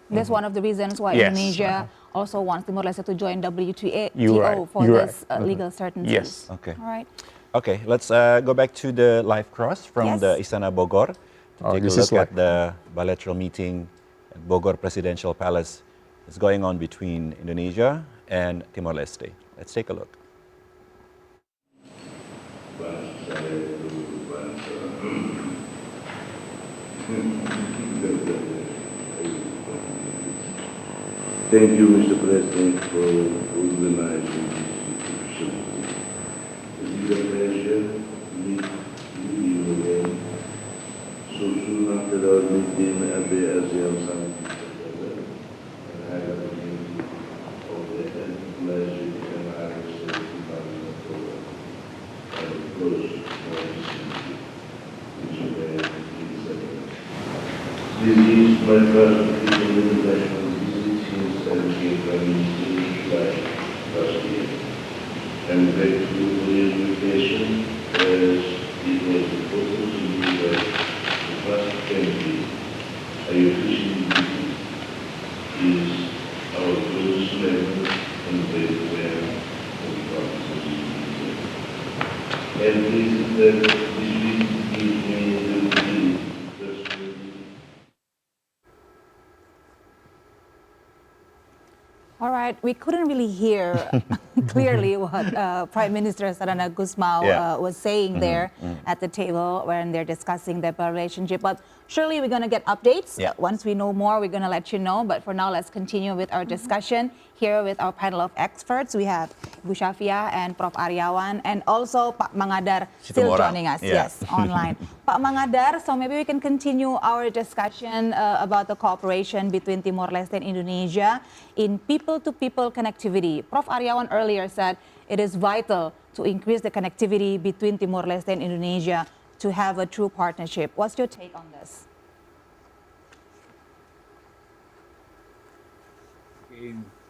That's one of the reasons why Indonesia also wants Timor-Leste to join WTO for this legal certainty. Yes. All right. Okay, let's go back to the live cross from the Yes. Istana Bogor to Oh, take a this is look at live. the bilateral meeting at Bogor Presidential Palace that's going on between Indonesia and Timor-Leste. Let's take a look. Thank you, Mr. President, for organizing this official meeting. It is a pleasure to meet you again so soon after our meeting at the ASEAN Summit together and have a opportunity of the pleasure and Irish 2012 and close relationship which we have in second. This is my first official international visit since I became Prime Minister in July last year. I'm grateful for your invitation as it was important to me that the past country I officially visit is our close neighbor and very aware of the practices in and pleased that this visit gives me the opportunity to personally All right, we couldn't really hear clearly what Prime Minister Sarana Gusmao Yeah. was saying there at the table when they're discussing their relationship. But surely we're going to get updates. Yeah. Once we know more, we're going to let you know. But for now, let's continue with our discussion here with our panel of experts. We have Bu Syafia and Prof. Aryawan, and also Pak Mangadar still Situmorang. joining us. Yeah. Yes, online. Pak Mangadar, so maybe we can continue our discussion about the cooperation between Timor-Leste and Indonesia in people-to-people connectivity. Prof. Aryawan earlier said it is vital to increase the connectivity between Timor-Leste and Indonesia to have a true partnership. What's your take on this?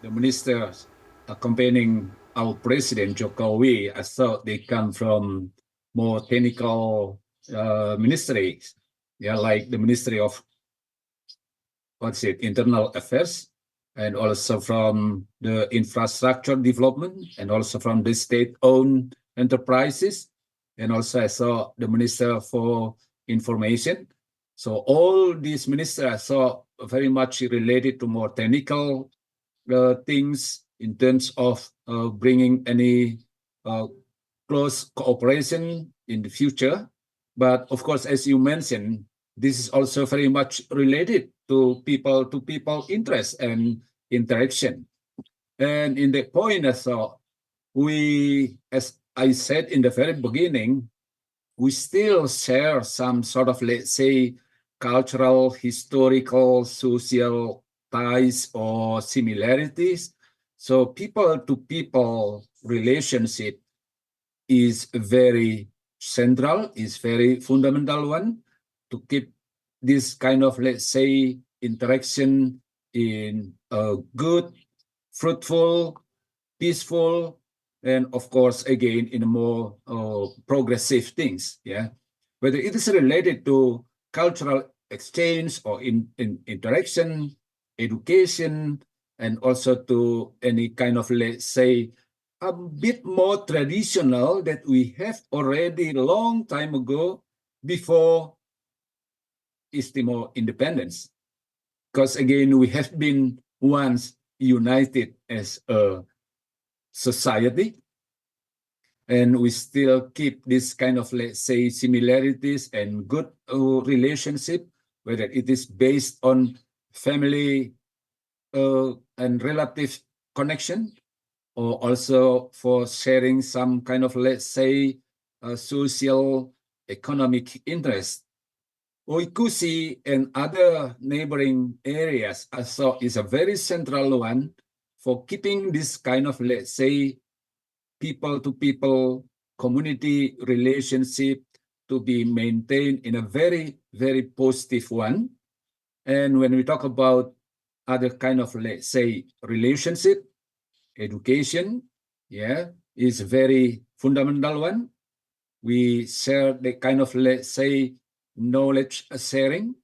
The ministers accompanying our president Jokowi, I thought they come from more technical ministries, like the Ministry of Internal Affairs, and also from the infrastructure development, and also from the state-owned enterprises, and also I saw the Minister for Information. So all these ministers I saw very much related to more technical things in terms of bringing any close cooperation in the future. But of course, as you mentioned, this is also very much related to people interest and interaction. And in that point, I thought we, as I said in the very beginning, we still share some sort of, let's say, cultural, historical, social ties or similarities. So people-to-people relationship is very central, is very fundamental one to keep this kind of, let's say, interaction in a good, fruitful, peaceful, and of course, again, in a more progressive things, whether it is related to cultural exchange or in interaction, education, and also to any kind of, let's say, a bit more traditional that we have already a long time ago before East Timor independence. Because again, we have been once united as a society, and we still keep this kind of, let's say, similarities and good relationship, whether it is based on family and relative connection, or also for sharing some kind of, let's say, social economic interest. Oikusi and other neighboring areas also is a very central one for keeping this kind of, let's say, people-to-people community relationship to be maintained in a very, very positive one. And when we talk about other kind of, let's say, relationship, education, is very fundamental one. We share the kind of, let's say, knowledge sharing.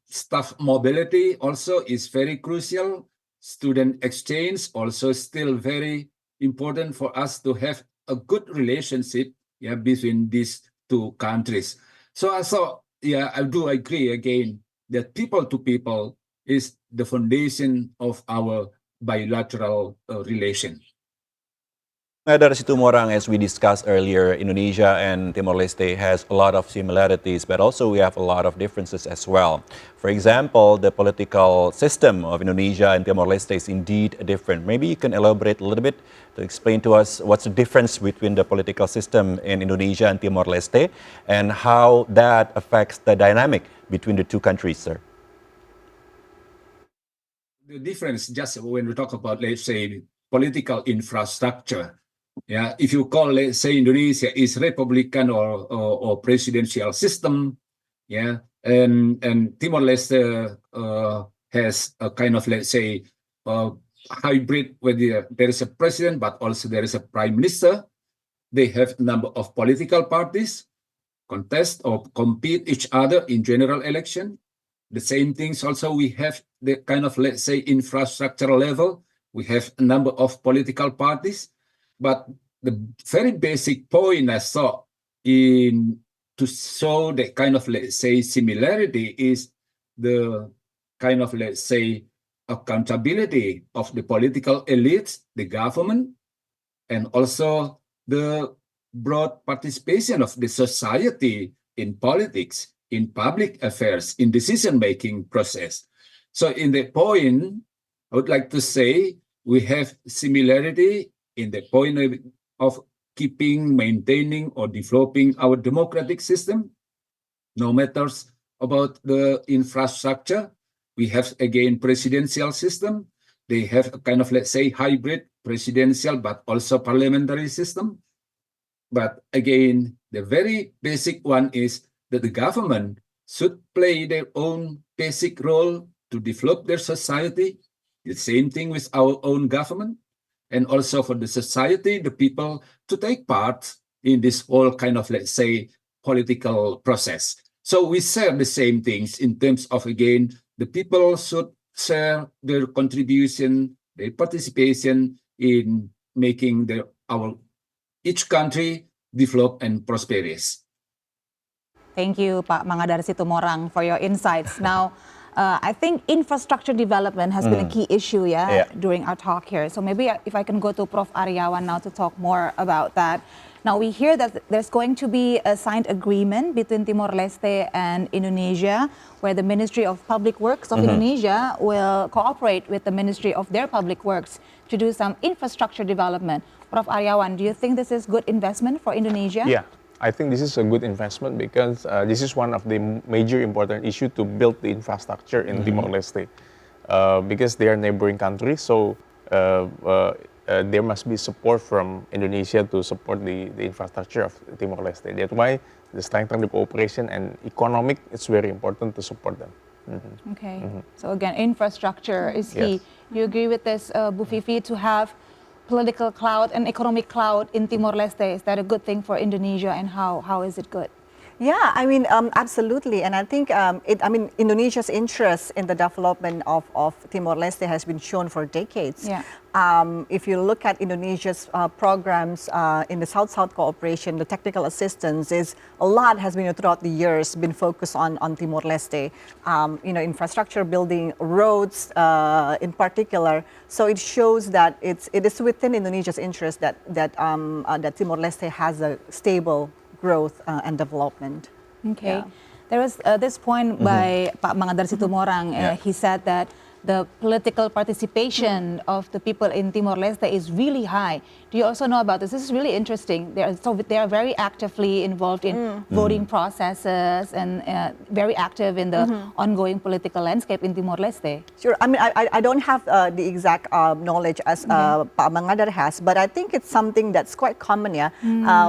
Staff mobility also is very crucial. Student exchange also still very important for us to have a good relationship, yeah, between these two countries. So I thought, yeah, I do agree again that people to people is the foundation of our bilateral relation. Dari situ Morang, as we discussed earlier, Indonesia and Timor-Leste has a lot of similarities, but also we have a lot of differences as well. For example, the political system of Indonesia and Timor-Leste is indeed different. Maybe you can elaborate a little bit to explain to us what's the difference between the political system in Indonesia and Timor-Leste and how that affects the dynamic between the two countries, sir. The difference, just when we talk about, let's say, political infrastructure, yeah, if you call, let's say, Indonesia is Republican or presidential system, yeah, and Timor-Leste has a kind of, let's say, hybrid where there is a president, but also there is a prime minister. They have a number of political parties contest or compete each other in general election. The same things also we have the kind of, let's say, infrastructural level. We have a number of political parties, but the very basic point I saw in to show the kind of, let's say, similarity is the kind of, let's say, accountability of the political elites, the government, and also the broad participation of the society in politics, in public affairs, in decision-making process. So in the point, I would like to say we have similarity in the point of keeping, maintaining, or developing our democratic system. No matters about the infrastructure. We have, again, presidential system. They have a kind of, let's say, hybrid presidential, but also parliamentary system. But again, the very basic one is that the government should play their own basic role to develop their society. The same thing with our own government. And also for the society, the people, to take part in this whole kind of, let's say, political process. So we share the same things in terms of, again, the people should share their contribution, their participation in making each country develop and prosperous. Thank you, Pak Mangga dari Situmorang, for your insights. Now, I think infrastructure development has been a key issue, during our talk here. So maybe if I can go to Prof. Aryawan now to talk more about that. Now, we hear that there's going to be a signed agreement between Timor-Leste and Indonesia, where the Ministry of Public Works of Indonesia will cooperate with the Ministry of their Public Works to do some infrastructure development. Prof. Aryawan, do you think this is good investment for Indonesia? Yeah, I think this is a good investment because this is one of the major important issue to build the infrastructure in Timor-Leste because they are neighboring countries. So there must be support from Indonesia to support the infrastructure of Timor-Leste. That's why the strengthening the cooperation and economic, it's very important to support them. Okay, so again, infrastructure is key. Yes. You agree with this, Bu Vivi, to have political clout and economic clout in Timor-Leste? Is that a good thing for Indonesia, and how is it good? Yeah, I mean, absolutely. And I think, Indonesia's interest in the development of Timor-Leste has been shown for decades. Yeah. If you look at Indonesia's programs in the South-South cooperation, the technical assistance a lot has been throughout the years been focused on Timor-Leste. Infrastructure building, roads in particular. So it shows that it is within Indonesia's interest that Timor-Leste has a stable growth and development. Okay. Yeah. There was this point by Pak Mangga dari Situmorang. He said that the political participation of the people in Timor-Leste is really high. Do you also know about this? This is really interesting. They are very actively involved in voting processes and very active in the ongoing political landscape in Timor-Leste. Sure. I mean, I don't have the exact knowledge as Pak Mangadar has, but I think it's something that's quite common,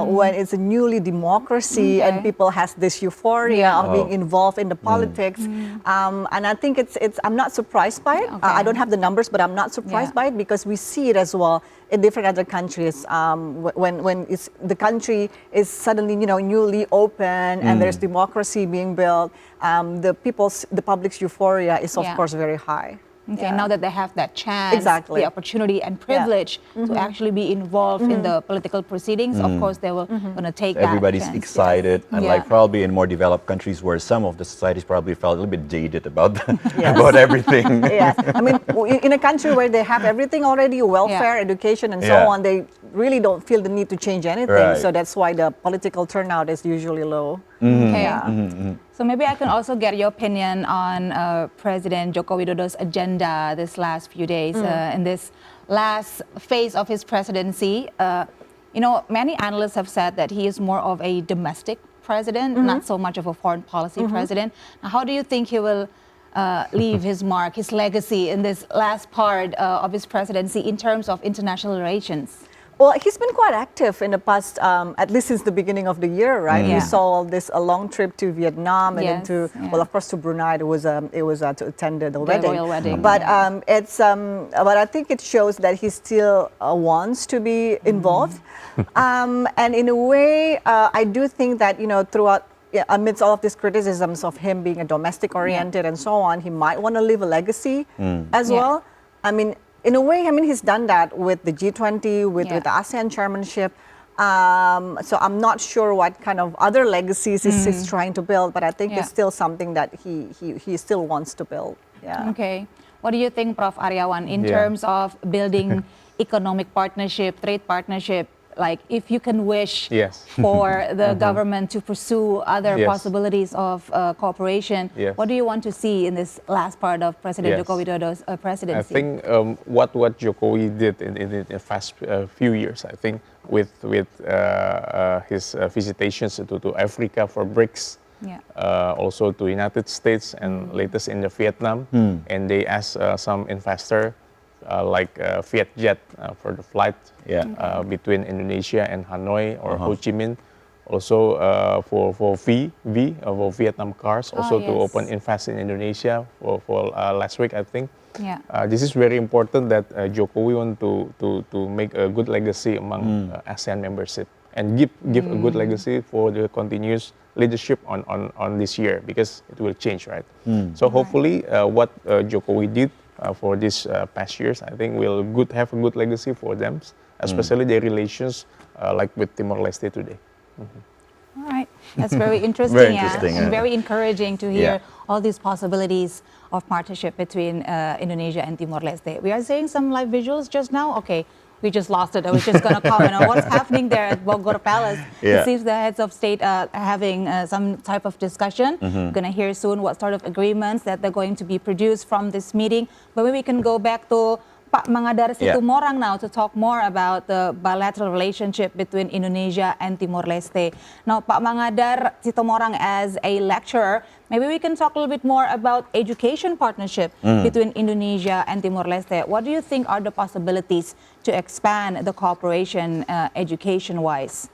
when it's a newly democracy and people has this euphoria of being involved in the politics. And I think it's I'm not surprised by it. Okay. I don't have the numbers, but I'm not surprised by it because we see it as well in different other countries. When the country is suddenly newly open and there's democracy being built, the public's euphoria is of course very high. Okay, Yeah. now that they have that chance, Exactly. the opportunity and privilege to actually be involved in the political proceedings, of course they will gonna take that Everybody's chance. excited, Yes. unlike Yeah. probably in more developed countries where some of the societies probably felt a little bit jaded about Yes. about everything. Yes, I mean, in a country where they have everything already, welfare, education, and so Yeah. on, they really don't feel the need to change anything. Right. So that's why the political turnout is usually low. Okay. Yeah. So maybe I can also get your opinion on President Joko Widodo's agenda this last few days in this last phase of his presidency. Many analysts have said that he is more of a domestic president, not so much of a foreign policy president. Now, how do you think he will leave his mark, his legacy in this last part of his presidency in terms of international relations? Well, he's been quite active in the past, at least since the beginning of the year, right? Yeah. We saw this a long trip to Vietnam and Yes, then yeah. well, of course, to Brunei. It was to attend the wedding. royal wedding, But yeah. but I think it shows that he still wants to be involved, and in a way, I do think that throughout. Yeah, amidst all of these criticisms of him being a domestic oriented and so on, he might want to leave a legacy as Yeah. well. I mean, in a way, he's done that with the G20, with the ASEAN chairmanship. So I'm not sure what kind of other legacies he's trying to build, but I think Yeah. it's still something that he still wants to build. Yeah. Okay. What do you think, Prof. Aryawan, in Yeah. terms of building economic partnership, trade partnership? Like, if you can wish Yes. for the government to pursue other Yes. possibilities of cooperation, Yes. what do you want to see in this last part of President Yes. Joko Widodo's presidency? I think what Jokowi did in the past few years, I think with his visitations to Africa for BRICS, Yeah. also to United States and latest in the Vietnam, and they asked some investor like Vietjet for the flight between Indonesia and Hanoi or Ho Chi Minh. Also for for Vietnam cars, also to yes. open invest in Indonesia for last week, I think. Yeah. This is very important that Jokowi want to make a good legacy among ASEAN membership and give a good legacy for the continuous leadership on this year, because it will change, right? So hopefully what Jokowi did for these past years, I think will have a good legacy for them, especially their relations like with Timor-Leste today. All right, that's very interesting, Very interesting, and yeah. very encouraging to hear Yeah. all these possibilities of partnership between Indonesia and Timor-Leste. We are seeing some live visuals just now. Okay, we just lost it. I was just going to comment on what's happening there at Bogor Palace. Yeah. It seems the heads of state are having some type of discussion. We're going to hear soon what sort of agreements that they're going to be produced from this meeting. But maybe we can go back to Pak Mangadar Situmorang now to talk more about the bilateral relationship between Indonesia and Timor-Leste. Now, Pak Mangadar Situmorang, as a lecturer, maybe we can talk a little bit more about education partnership between Indonesia and Timor-Leste. What do you think are the possibilities to expand the cooperation education-wise?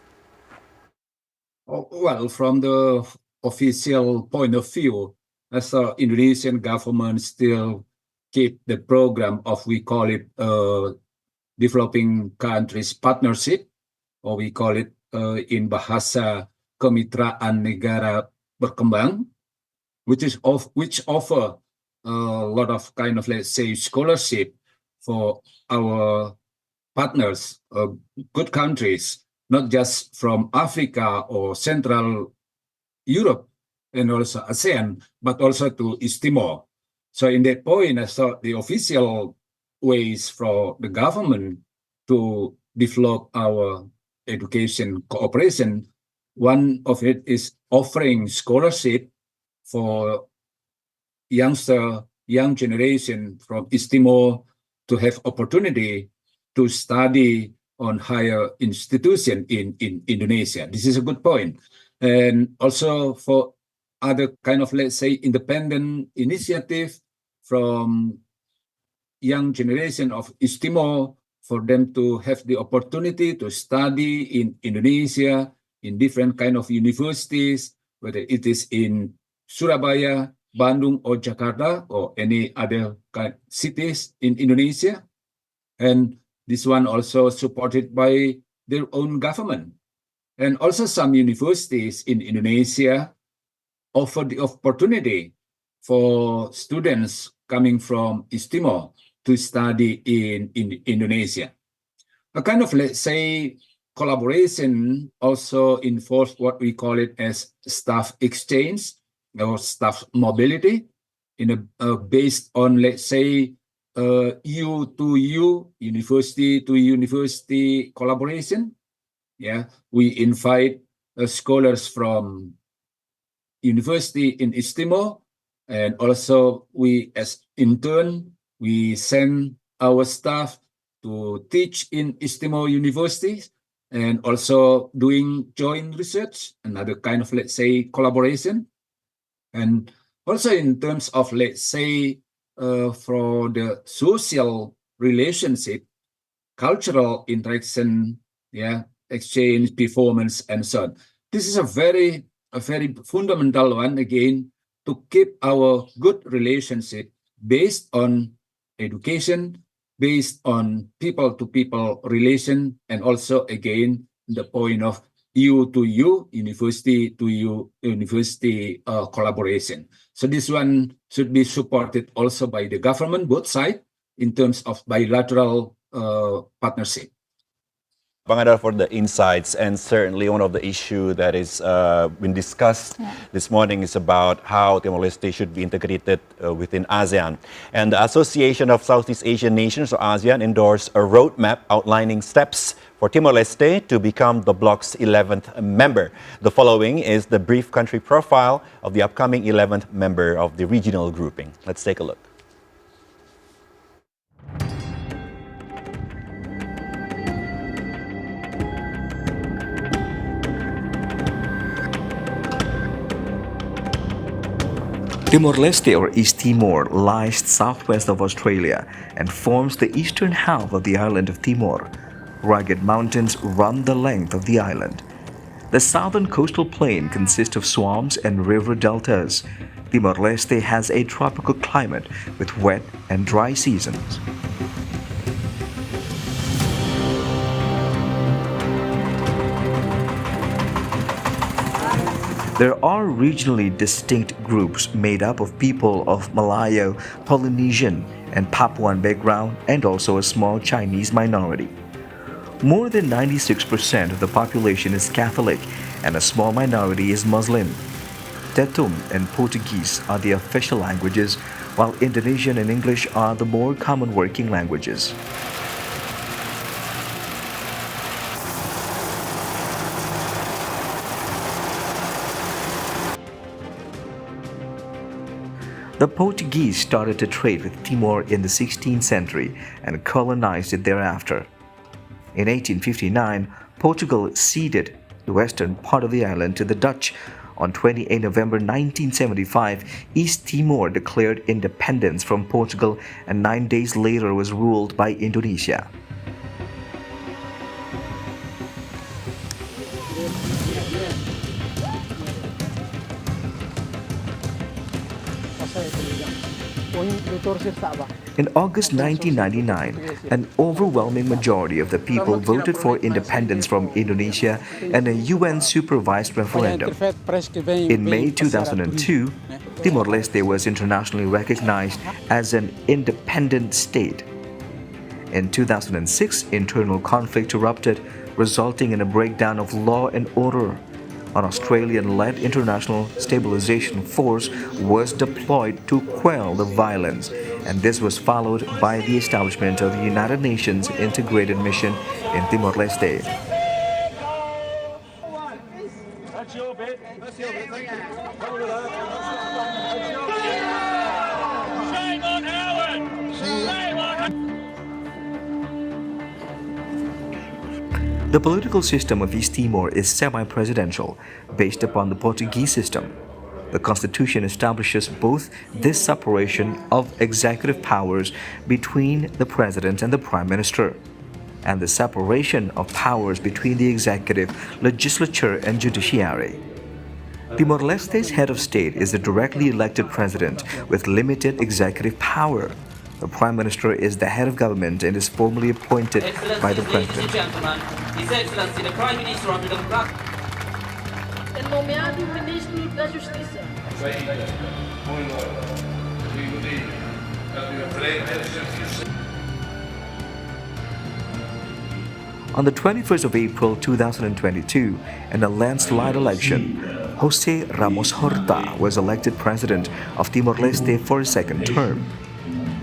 Well, from the official point of view, as the Indonesian government still keep the program of, we call it developing countries partnership, or we call it in bahasa kemitraan negara berkembang, which offer a lot of kind of, let's say, scholarship for our partners, good countries, not just from Africa or Central Europe and also ASEAN, but also to East Timor. So in that point, I thought the official ways for the government to develop our education cooperation, one of it is offering scholarship for young generation from East Timor to have opportunity to study on higher institution in Indonesia. This is a good point. And also for other kind of, let's say, independent initiative from young generation of East Timor, for them to have the opportunity to study in Indonesia, in different kind of universities, whether it is in Surabaya, Bandung, or Jakarta, or any other cities in Indonesia. And this one also supported by their own government. And also some universities in Indonesia offer the opportunity for students coming from East Timor to study in Indonesia. A kind of, let's say, collaboration also involves what we call it as staff exchange or staff mobility based on, let's say, U to U, university to university collaboration. Yeah, we invite scholars from university in East Timor, and also we, as intern, we send our staff to teach in East Timor universities, and also doing joint research, another kind of, let's say, collaboration. And also in terms of, let's say, for the social relationship, cultural interaction, yeah, exchange, performance, and so on. This is a very fundamental one, again, to keep our good relationship based on education, based on people-to-people relation, and also, again, the point of U to U, university to university collaboration. So this one should be supported also by the government, both sides, in terms of bilateral partnership. Bang Adar, for the insights, and certainly one of the issues that is been discussed this morning is about how Timor-Leste should be integrated within ASEAN. And the Association of Southeast Asian Nations, or ASEAN, endorsed a roadmap outlining steps for Timor-Leste to become the bloc's 11th member. The following is the brief country profile of the upcoming 11th member of the regional grouping. Let's take a look. Timor-Leste, or East Timor, lies southwest of Australia and forms the eastern half of the island of Timor. Rugged mountains run the length of the island. The southern coastal plain consists of swamps and river deltas. Timor-Leste has a tropical climate with wet and dry seasons. There are regionally distinct groups made up of people of Malayo, Polynesian, and Papuan background, and also a small Chinese minority. More than 96% of the population is Catholic, and a small minority is Muslim. Tetum and Portuguese are the official languages, while Indonesian and English are the more common working languages. The Portuguese started to trade with Timor in the 16th century and colonized it thereafter. In 1859, Portugal ceded the western part of the island to the Dutch. On 28 November 1975, East Timor declared independence from Portugal and 9 days later was ruled by Indonesia. In August 1999, an overwhelming majority of the people voted for independence from Indonesia and a UN-supervised referendum. In May 2002, Timor-Leste was internationally recognized as an independent state. In 2006, internal conflict erupted, resulting in a breakdown of law and order. An Australian-led international stabilization force was deployed to quell the violence, and this was followed by the establishment of the United Nations Integrated Mission in Timor-Leste. The political system of East Timor is semi-presidential, based upon the Portuguese system. The constitution establishes both this separation of executive powers between the president and the prime minister, and the separation of powers between the executive, legislature, and judiciary. Timor-Leste's head of state is the directly elected president with limited executive power. The Prime Minister is the head of government and is formally appointed by the President. His Excellency, the Prime Minister of the Democratic... É nomeado Ministro da Justiça. On the 21st of April 2022, in a landslide election, Jose Ramos Horta was elected president of Timor-Leste for a second term.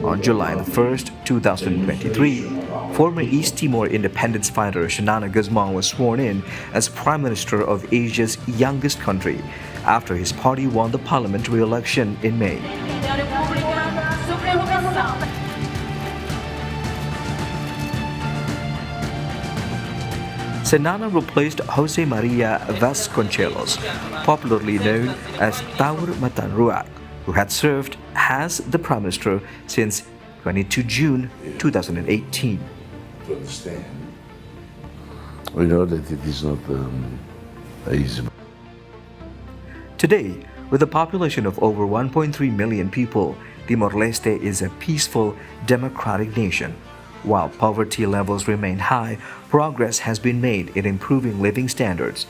On July the 1st, 2023, former East Timor independence fighter Xanana Guzman was sworn in as Prime Minister of Asia's youngest country after his party won the parliamentary election in May. Xanana replaced Jose Maria Vasconcelos, popularly known as Taur Matanruak, who had served as the Prime Minister since 22 June 2018. To understand, we know that it is not easy. Today, with a population of over 1.3 million people, Timor-Leste is a peaceful, democratic nation. While poverty levels remain high, progress has been made in improving living standards.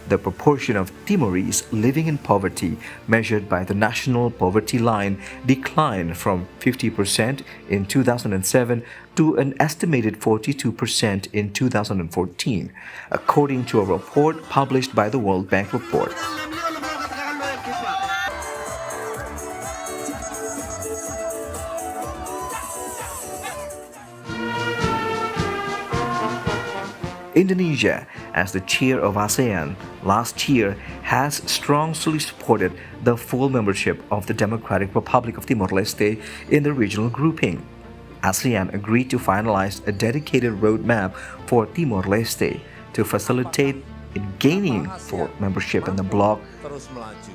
The proportion of Timorese living in poverty, measured by the National Poverty Line, declined from 50% in 2007 to an estimated 42% in 2014, according to a report published by the World Bank Report. Indonesia, as the chair of ASEAN, last year has strongly supported the full membership of the Democratic Republic of Timor-Leste in the regional grouping. ASEAN agreed to finalize a dedicated roadmap for Timor-Leste to facilitate in gaining full membership in the bloc.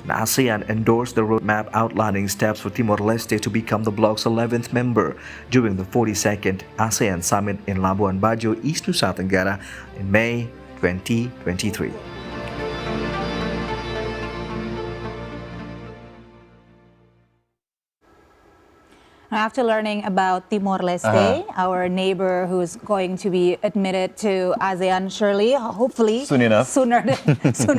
ASEAN endorsed the roadmap outlining steps for Timor-Leste to become the bloc's 11th member during the 42nd ASEAN Summit in Labuan Bajo, East Nusa Tenggara in May 2023. After learning about Timor-Leste, our neighbor who's going to be admitted to ASEAN surely, hopefully Soon enough. sooner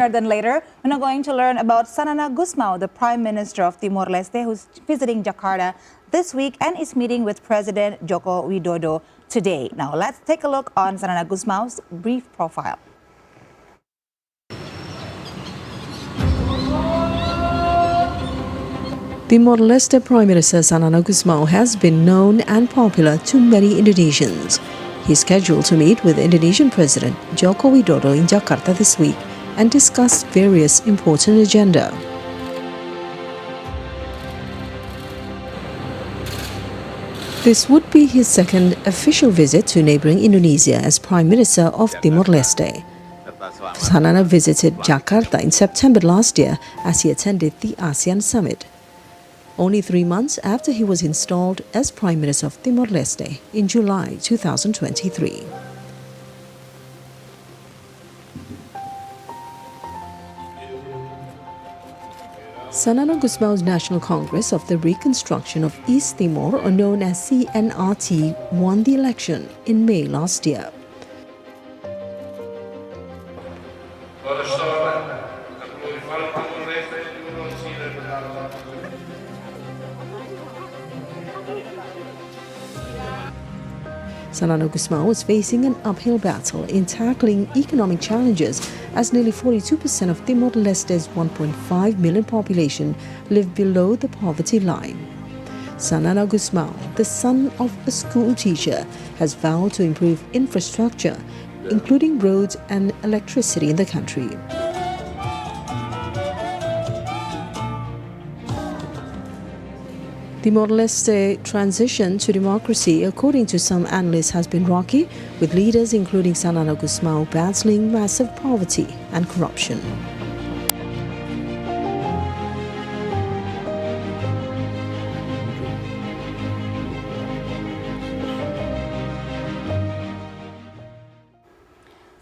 than later, we're now going to learn about Xanana Gusmao, the Prime Minister of Timor-Leste, who's visiting Jakarta this week and is meeting with President Joko Widodo today. Now let's take a look on Xanana Gusmao's brief profile. Timor-Leste Prime Minister Xanana Gusmao has been known and popular to many Indonesians. He is scheduled to meet with Indonesian President Joko Widodo in Jakarta this week and discuss various important agenda. This would be his second official visit to neighboring Indonesia as Prime Minister of Timor-Leste. Xanana visited Jakarta in September last year as he attended the ASEAN Summit, only 3 months after he was installed as Prime Minister of Timor-Leste in July 2023. Xanana Gusmao's National Congress of the Reconstruction of East Timor, or known as CNRT, won the election in May last year. Xanana Gusmao was facing an uphill battle in tackling economic challenges as nearly 42% of Timor-Leste's 1.5 million population live below the poverty line. Xanana Gusmao, the son of a school teacher, has vowed to improve infrastructure, including roads and electricity in the country. Timor-Leste transition to democracy, according to some analysts, has been rocky, with leaders including Xanana Gusmao battling massive poverty and corruption.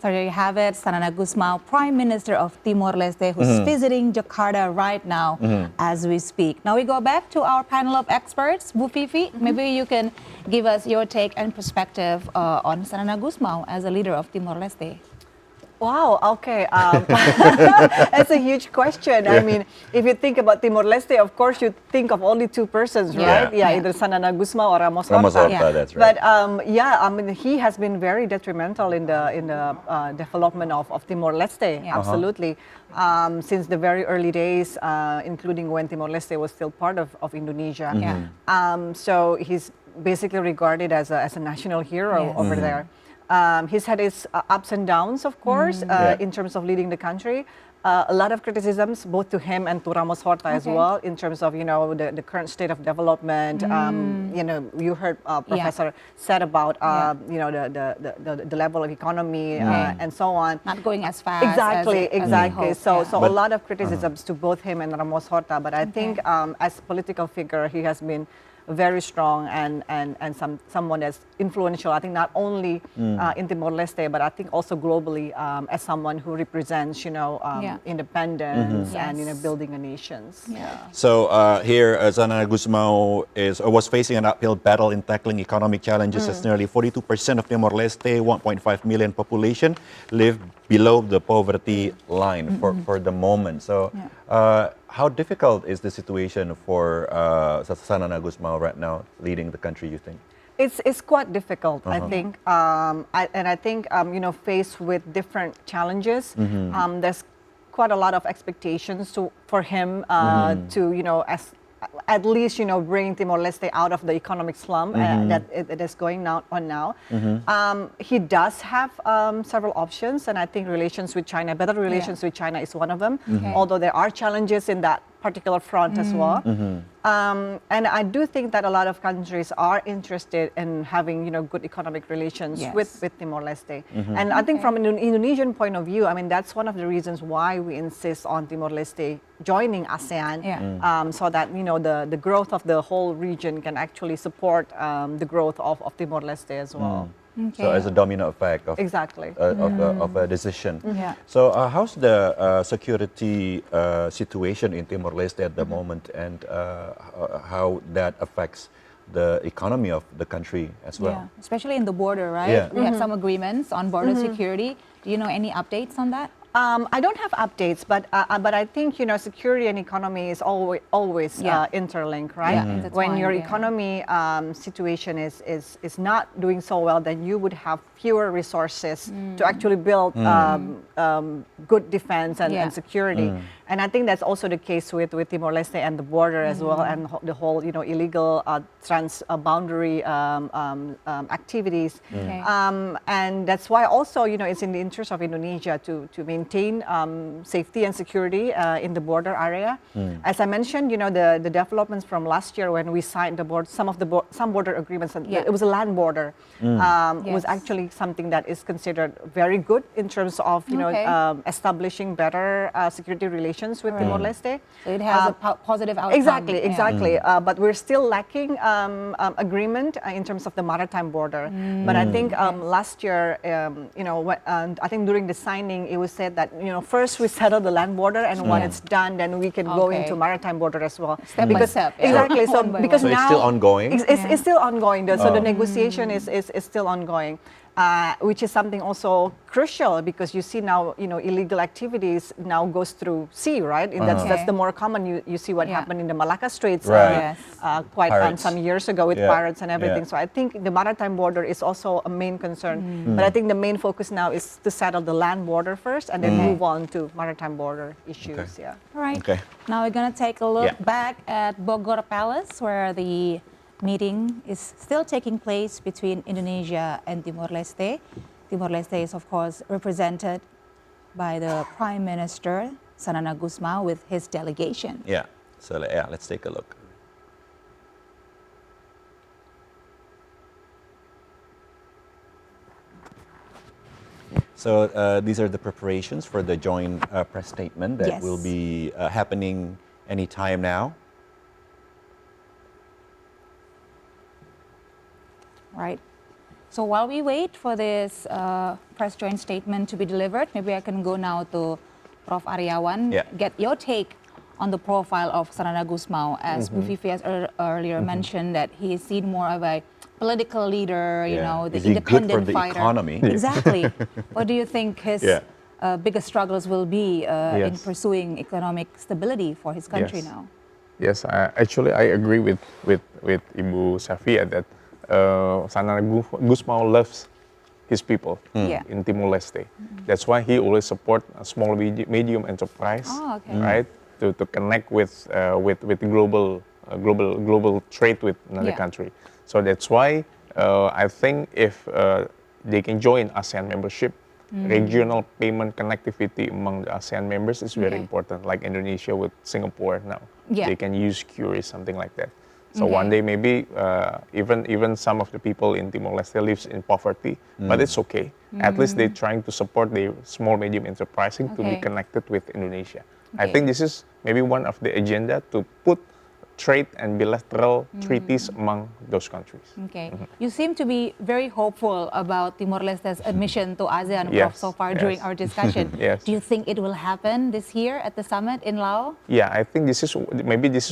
So there you have it, Xanana Gusmao, Prime Minister of Timor-Leste, who's visiting Jakarta right now as we speak. Now we go back to our panel of experts. Bu Fifi, maybe you can give us your take and perspective on Xanana Gusmao as a leader of Timor-Leste. Wow, okay. That's a huge question. I mean, if you think about Timor-Leste, of course, you think of only two persons, right? Yeah. Either Sanana Gusmao or Ramos Ramos Horta. Horta, that's right. But I mean, he has been very detrimental in the development of Timor-Leste, absolutely. Since the very early days, including when Timor-Leste was still part of Indonesia. So he's basically regarded as a national hero over there. He's had his ups and downs, of course, in terms of leading the country. A lot of criticisms, both to him and to Ramos Horta as well, in terms of the current state of development. You heard Professor said about the level of economy and so on. Not going as fast. Exactly. As So a lot of criticisms to both him and Ramos Horta. But I think as political figure, he has been very strong and someone that's influential. I think not only in Timor-Leste, but I think also globally as someone who represents, independence and building a nation. So here, Sanana Gusmao was facing an uphill battle in tackling economic challenges, as nearly 42% of Timor-Leste, 1.5 million population, live below the poverty line for the moment. So how difficult is the situation for Sanana Gusmao right now, leading the country, you think? It's quite difficult, I think. I think, faced with different challenges, there's quite a lot of expectations for him to, at least, bring Timor-Leste out of the economic slump that it is going on now. He does have several options, and I think better relations with China is one of them, although there are challenges in that particular front as well. And I do think that a lot of countries are interested in having, good economic relations with Timor-Leste. And I think from an Indonesian point of view, I mean, that's one of the reasons why we insist on Timor-Leste joining ASEAN, so that, the growth of the whole region can actually support the growth of Timor-Leste as well. So as a domino effect of exactly of a decision. So how's the security situation in Timor-Leste at the moment, and how that affects the economy of the country as well? Especially in the border, right? We have some agreements on border security. Do you know any updates on that? I don't have updates, but I think security and economy is always interlinked, right? When your economy situation is not doing so well, then you would have fewer resources to actually build good defense and security. And I think that's also the case with Timor-Leste and the border as well, and the whole illegal trans-boundary activities. And that's why also it's in the interest of Indonesia to maintain safety and security in the border area. As I mentioned, the developments from last year when we signed some border agreements, it was a land border, was actually something that is considered very good in terms of establishing better security relations with Timor-Leste. So it has a positive outcome. Exactly. But we're still lacking agreement in terms of the maritime border. But I think last year, I think during the signing, it was said that first we settle the land border, and when it's done, then we can go into maritime border as well. Step by step. Exactly. So because now it's still ongoing. It's still ongoing. So the negotiation is still ongoing. Which is something also crucial, because you see now, illegal activities now goes through sea, right? That's the more common. You see what happened in the Malacca Straits quite some years ago with pirates and everything. So I think the maritime border is also a main concern. But I think the main focus now is to settle the land border first, and then move on to maritime border issues. All right. Now we're going to take a look back at Bogor Palace, where the meeting is still taking place between Indonesia and Timor-Leste. Timor-Leste is, of course, represented by the Prime Minister, Sanana Gusmao, with his delegation. So let's take a look. So these are the preparations for the joint press statement that will be happening any time now. Right. So while we wait for this press joint statement to be delivered, maybe I can go now to Prof. Aryawan, get your take on the profile of Sanana Gusmao. As Bu Vivi has earlier mentioned, that he is seen more of a political leader, the is he independent good for the fighter. Economy? Exactly. What do you think his biggest struggles will be in Yes. pursuing economic stability for his country Yes. now. Yes, actually, I agree with Ibu Safia that Sanana Gusmao loves his people Yeah. in Timor-Leste. That's why he always support a small medium enterprise, Oh, okay. right? To connect with global trade with another Yeah. country. So that's why I think if they can join ASEAN membership, regional payment connectivity among the ASEAN members is very Okay. important. Like Indonesia with Singapore now, Yeah. they can use QRIS, something like that. So Okay. one day maybe even some of the people in Timor-Leste lives in poverty, but it's okay. At least they're trying to support the small medium enterprising to be Okay. connected with Indonesia. I Okay. think this is maybe one of the agenda to put trade and bilateral treaties among those countries. Okay. You seem to be very hopeful about Timor-Leste's admission to ASEAN, Prof, Yes, so far during yes. our discussion. Yes. Do you think it will happen this year at the summit in Laos? Yeah, I think this is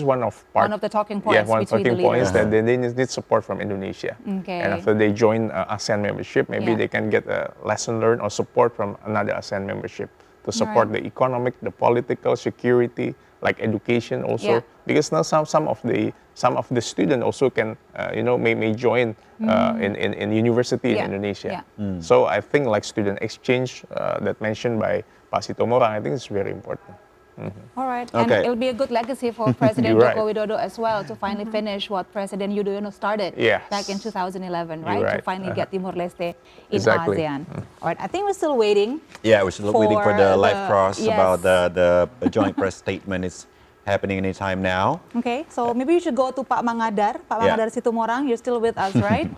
one of One of the talking points Yeah, one between the talking points leaders. that they need support from Indonesia. Okay. And after they join ASEAN membership, maybe Yeah. they can get a lesson learned or support from another ASEAN membership to support Right. the economic, the political, security, like education also. Yeah. Because now some of the students also can may join in university Yeah, in Indonesia. yeah. So I think like student exchange that mentioned by Pak Sitomorang, I think it's very important. All right. And Okay. it'll be a good legacy for President You're right. Joko Widodo as well to finally finish what President Yudhoyono started Yes. back in 2011, You're right? To right. finally get Timor-Leste in Exactly. ASEAN. All right. I think we're still waiting. Yeah, we're still waiting for the live cross yes. about the joint press statement is happening anytime now. Okay, so maybe you should go to Pak Mangadar. Pak Yeah. Mangadar Situmorang, you're still with us, right?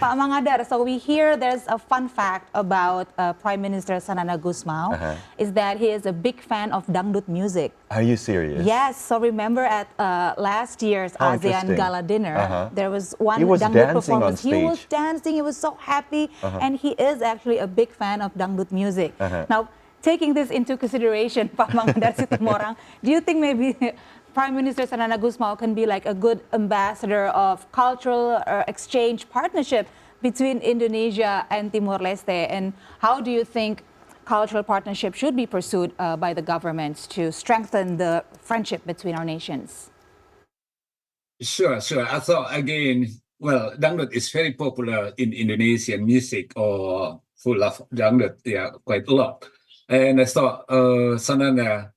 Pak Mangadar, so we hear there's a fun fact about Prime Minister Sanana Gusmao, is that he is a big fan of dangdut music. Are you serious? Yes, so remember at last year's How ASEAN interesting. Gala dinner, there was one He was dangdut dancing on performance. He was stage. dancing, he was so happy, and he is actually a big fan of dangdut music. Now, taking this into consideration, Pak Mangadar Situmorang, do you think maybe Prime Minister Sanana Gusmao can be like a good ambassador of cultural exchange partnership between Indonesia and Timor-Leste? And how do you think cultural partnership should be pursued by the governments to strengthen the friendship between our nations? Sure. I thought again, well, dangdut is very popular in Indonesian music or full of dangdut, yeah, quite a lot. And I thought Sanana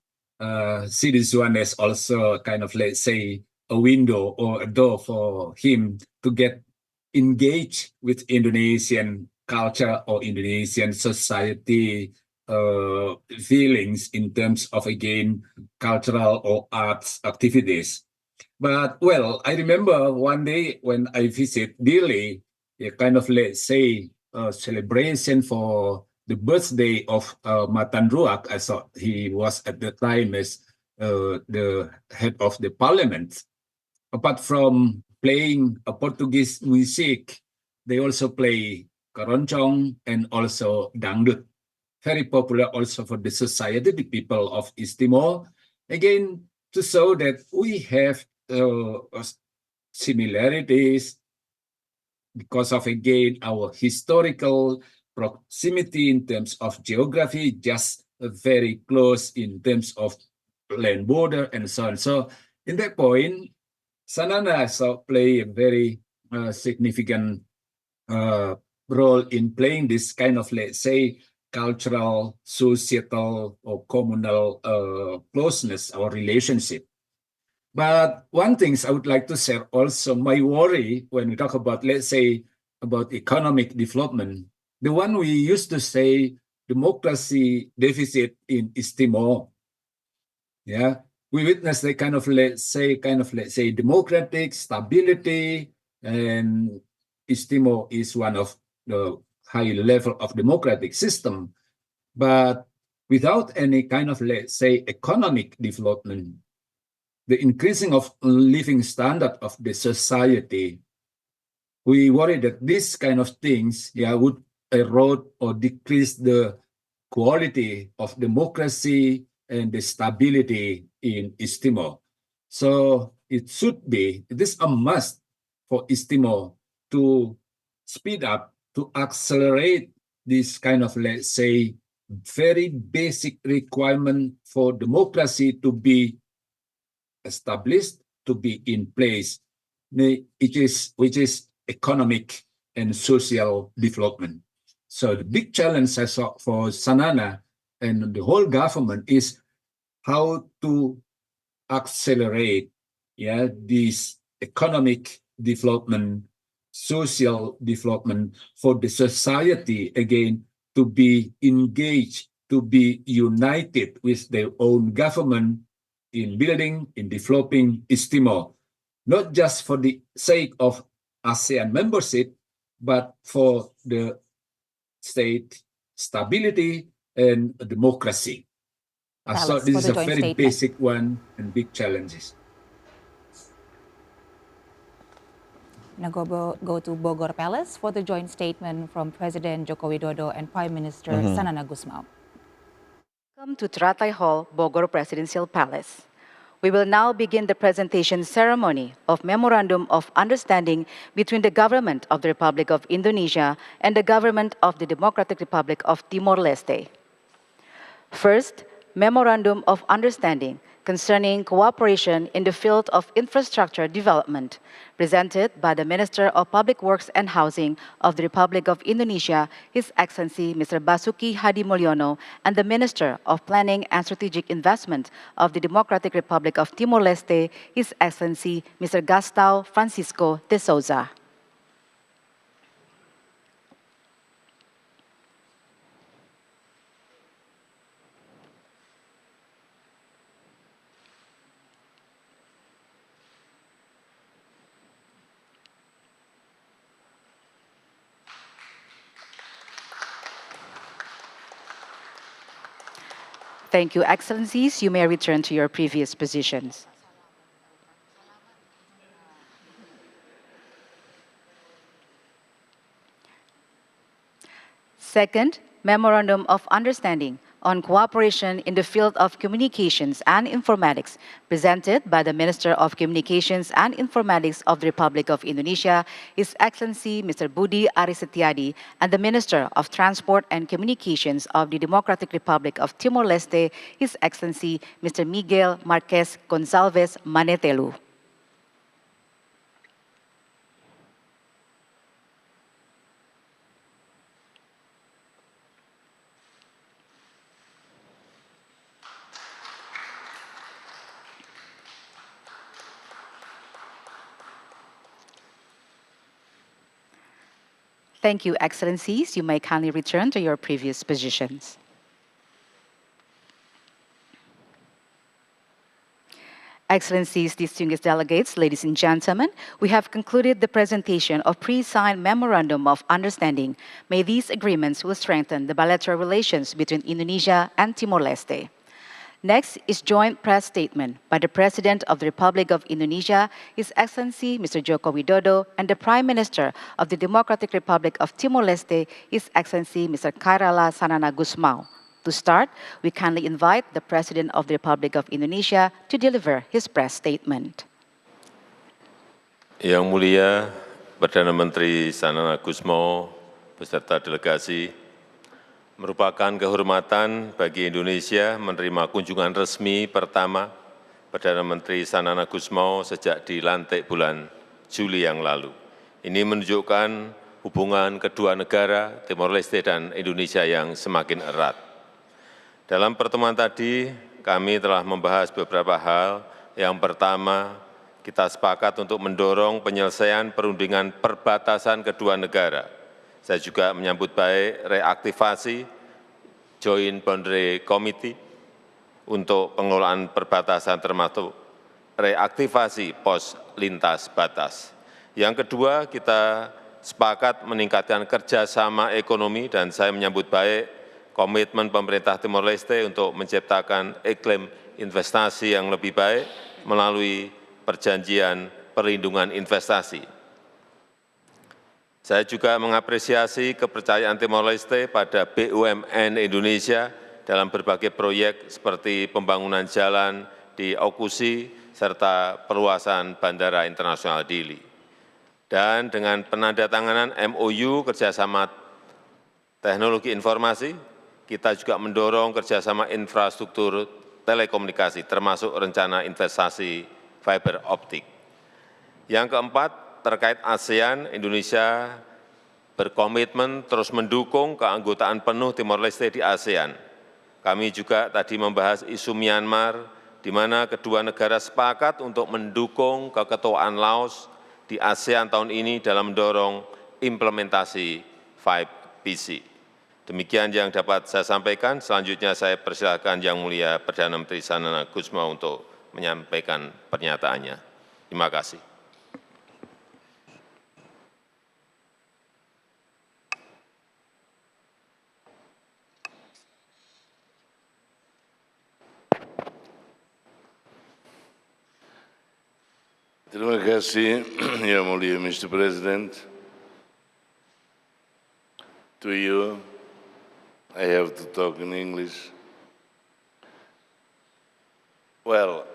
see this one as also kind of, let's say, a window or a door for him to get engaged with Indonesian culture or Indonesian society feelings in terms of, again, cultural or arts activities. But, well, I remember one day when I visit Delhi, a kind of, let's say, celebration for the birthday of Matan Ruak. I thought he was at the time as the head of the parliament. Apart from playing a Portuguese music, they also play keroncong and also dangdut. Very popular also for the society, the people of East Timor. Again, to show that we have similarities because of, again, our historical proximity in terms of geography, just very close in terms of land border and so on. So in that point, Sanana play a very significant role in playing this kind of, let's say, cultural, societal, or communal closeness or relationship. But one thing I would like to share also, my worry when we talk about, let's say, about economic development, the one we used to say democracy deficit in East Timor. Yeah, we witnessed a kind of, let's say, democratic stability, and East Timor is one of the high level of democratic system, but without any kind of, let's say, economic development, the increasing of living standard of the society, we worry that these kind of things, yeah, would erode or decrease the quality of democracy and the stability in East Timor. So it is a must for East Timor to speed up, to accelerate this kind of, let's say, very basic requirement for democracy to be established, to be in place, which is economic and social development. So the big challenge I saw for Sanana and the whole government is how to accelerate this economic development, social development for the society again to be engaged, to be united with their own government in building, in developing East Timor, not just for the sake of ASEAN membership, but for the state stability and democracy. So Palace this for is the a joint very statement. basic one and big challenges. Now go to Bogor Palace for the joint statement from President Joko Widodo and Prime Minister Sanana Gusmao. Welcome to Teratai Hall, Bogor Presidential Palace. We will now begin the presentation ceremony of Memorandum of Understanding between the Government of the Republic of Indonesia and the Government of the Democratic Republic of Timor-Leste. First, Memorandum of Understanding concerning cooperation in the field of infrastructure development, presented by the Minister of Public Works and Housing of the Republic of Indonesia, His Excellency Mr. Basuki Hadi Mulyono, and the Minister of Planning and Strategic Investment of the Democratic Republic of Timor-Leste, His Excellency Mr. Gastão Francisco de Souza. Thank you, Excellencies. You may return to your previous positions. Second, Memorandum of Understanding on cooperation in the field of communications and informatics, presented by the Minister of Communications and Informatics of the Republic of Indonesia, His Excellency Mr. Budi Aris Setiadi, and the Minister of Transport and Communications of the Democratic Republic of Timor-Leste, His Excellency Mr. Miguel Marques Gonçalves Manetelu. Thank you, Excellencies. You may kindly return to your previous positions. Excellencies, distinguished delegates, ladies and gentlemen, we have concluded the presentation of pre-signed Memorandum of Understanding. May these agreements will strengthen the bilateral relations between Indonesia and Timor-Leste. Next is joint press statement by the President of the Republic of Indonesia, His Excellency Mr. Joko Widodo, and the Prime Minister of the Democratic Republic of Timor-Leste, His Excellency Mr. Khairala Sanana Gusmao. To start, we kindly invite the President of the Republic of Indonesia to deliver his press statement. Yang Mulia Perdana Menteri Sanana Gusmao beserta delegasi, merupakan kehormatan bagi Indonesia menerima kunjungan resmi pertama Perdana Menteri Sanana Gusmao sejak dilantik bulan Juli yang lalu. Ini menunjukkan hubungan kedua negara, Timor-Leste dan Indonesia yang semakin erat. Dalam pertemuan tadi, kami telah membahas beberapa hal. Yang pertama, kita sepakat untuk mendorong penyelesaian perundingan perbatasan kedua negara. Saya juga menyambut baik reaktivasi Joint Boundary Committee untuk pengelolaan perbatasan termasuk reaktivasi pos lintas batas. Yang kedua, kita sepakat meningkatkan kerjasama ekonomi dan saya menyambut baik komitmen pemerintah Timor-Leste untuk menciptakan iklim investasi yang lebih baik melalui perjanjian perlindungan investasi. Saya juga mengapresiasi kepercayaan Timor-Leste pada BUMN Indonesia dalam berbagai proyek seperti pembangunan jalan di Okusi serta perluasan Bandara Internasional Dili. Dan dengan penandatanganan MOU kerjasama teknologi informasi, kita juga mendorong kerjasama infrastruktur telekomunikasi, termasuk rencana investasi fiber optik. Yang keempat, terkait ASEAN, Indonesia berkomitmen terus mendukung keanggotaan penuh Timor Leste di ASEAN. Kami juga tadi membahas isu Myanmar, di mana kedua negara sepakat untuk mendukung keketuaan Laos di ASEAN tahun ini dalam mendorong implementasi 5PC. Demikian yang dapat saya sampaikan. Selanjutnya saya persilakan Yang Mulia Perdana Menteri Sanana Gusmo untuk menyampaikan pernyataannya. Terima kasih. Terima kasih, Yang Mulia Mr. President. To you, I have to talk in English. Well,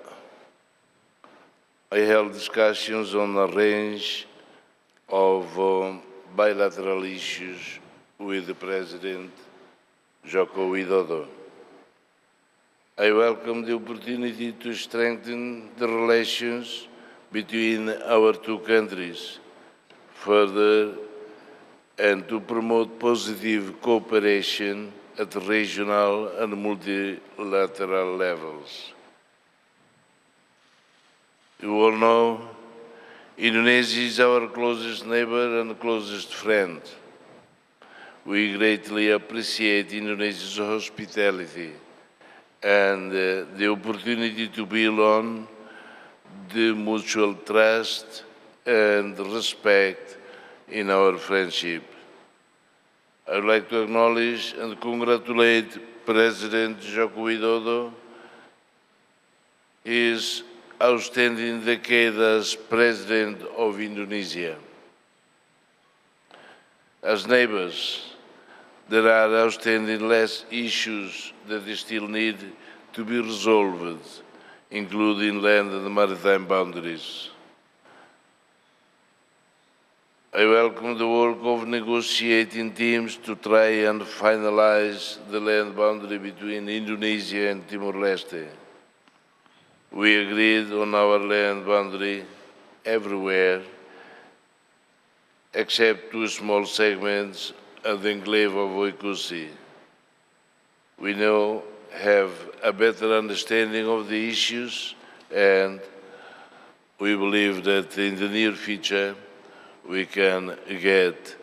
I held discussions on a range of bilateral issues with the President Joko Widodo. I welcome the opportunity to strengthen the relations between our two countries further and to promote positive cooperation at regional and multilateral levels. You all know Indonesia is our closest neighbor and closest friend. We greatly appreciate Indonesia's hospitality and the opportunity to build on the mutual trust and respect in our friendship. I would like to acknowledge and congratulate President Joko Widodo, his outstanding decade as President of Indonesia. As neighbors, there are outstanding issues that still need to be resolved, including land and maritime boundaries. I welcome the work of negotiating teams to try and finalize the land boundary between Indonesia and Timor-Leste. We agreed on our land boundary everywhere, except two small segments at the enclave of Oikusi. We now have a better understanding of the issues, and we believe that in the near future we can get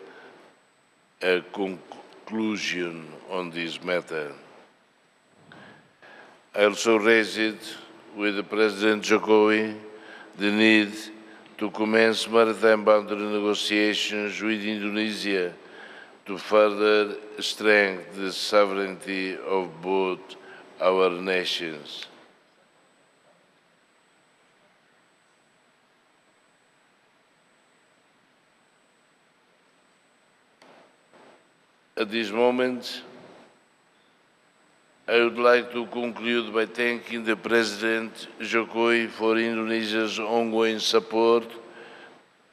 a conclusion on this matter. I also raised it with President Jokowi the need to commence maritime boundary negotiations with Indonesia to further strengthen the sovereignty of both our nations. At this moment, I would like to conclude by thanking the President Jokowi for Indonesia's ongoing support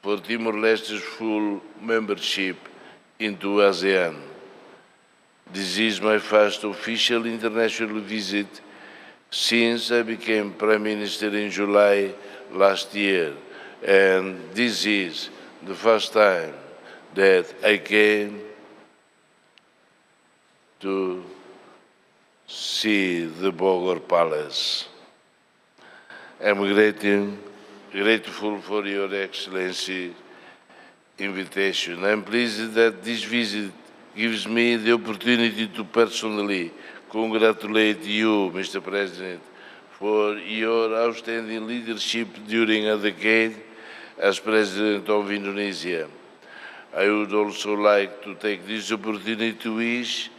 for Timor-Leste's full membership into ASEAN. This is my first official international visit since I became Prime Minister in July last year, and this is the first time that I came to see the Bogor Palace. I'm grateful for Your Excellency invitation. I'm pleased that this visit gives me the opportunity to personally congratulate you, Mr. President, for your outstanding leadership during a decade as President of Indonesia. I would also like to take this opportunity to wish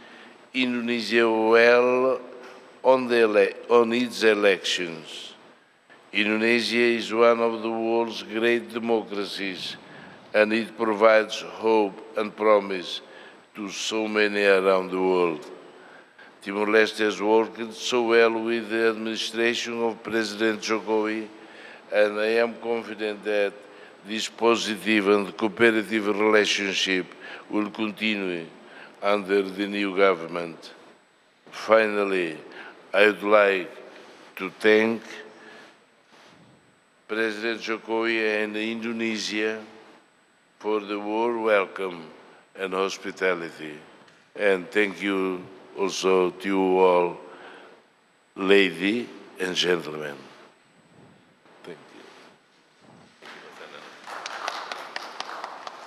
Indonesia well on its elections. Indonesia is one of the world's great democracies, and it provides hope and promise to so many around the world. Timor-Leste has worked so well with the administration of President Jokowi, and I am confident that this positive and cooperative relationship will continue under the new government. Finally, I would like to thank President Jokowi and Indonesia for the warm welcome and hospitality. And thank you also to you all, ladies and gentlemen. Thank you.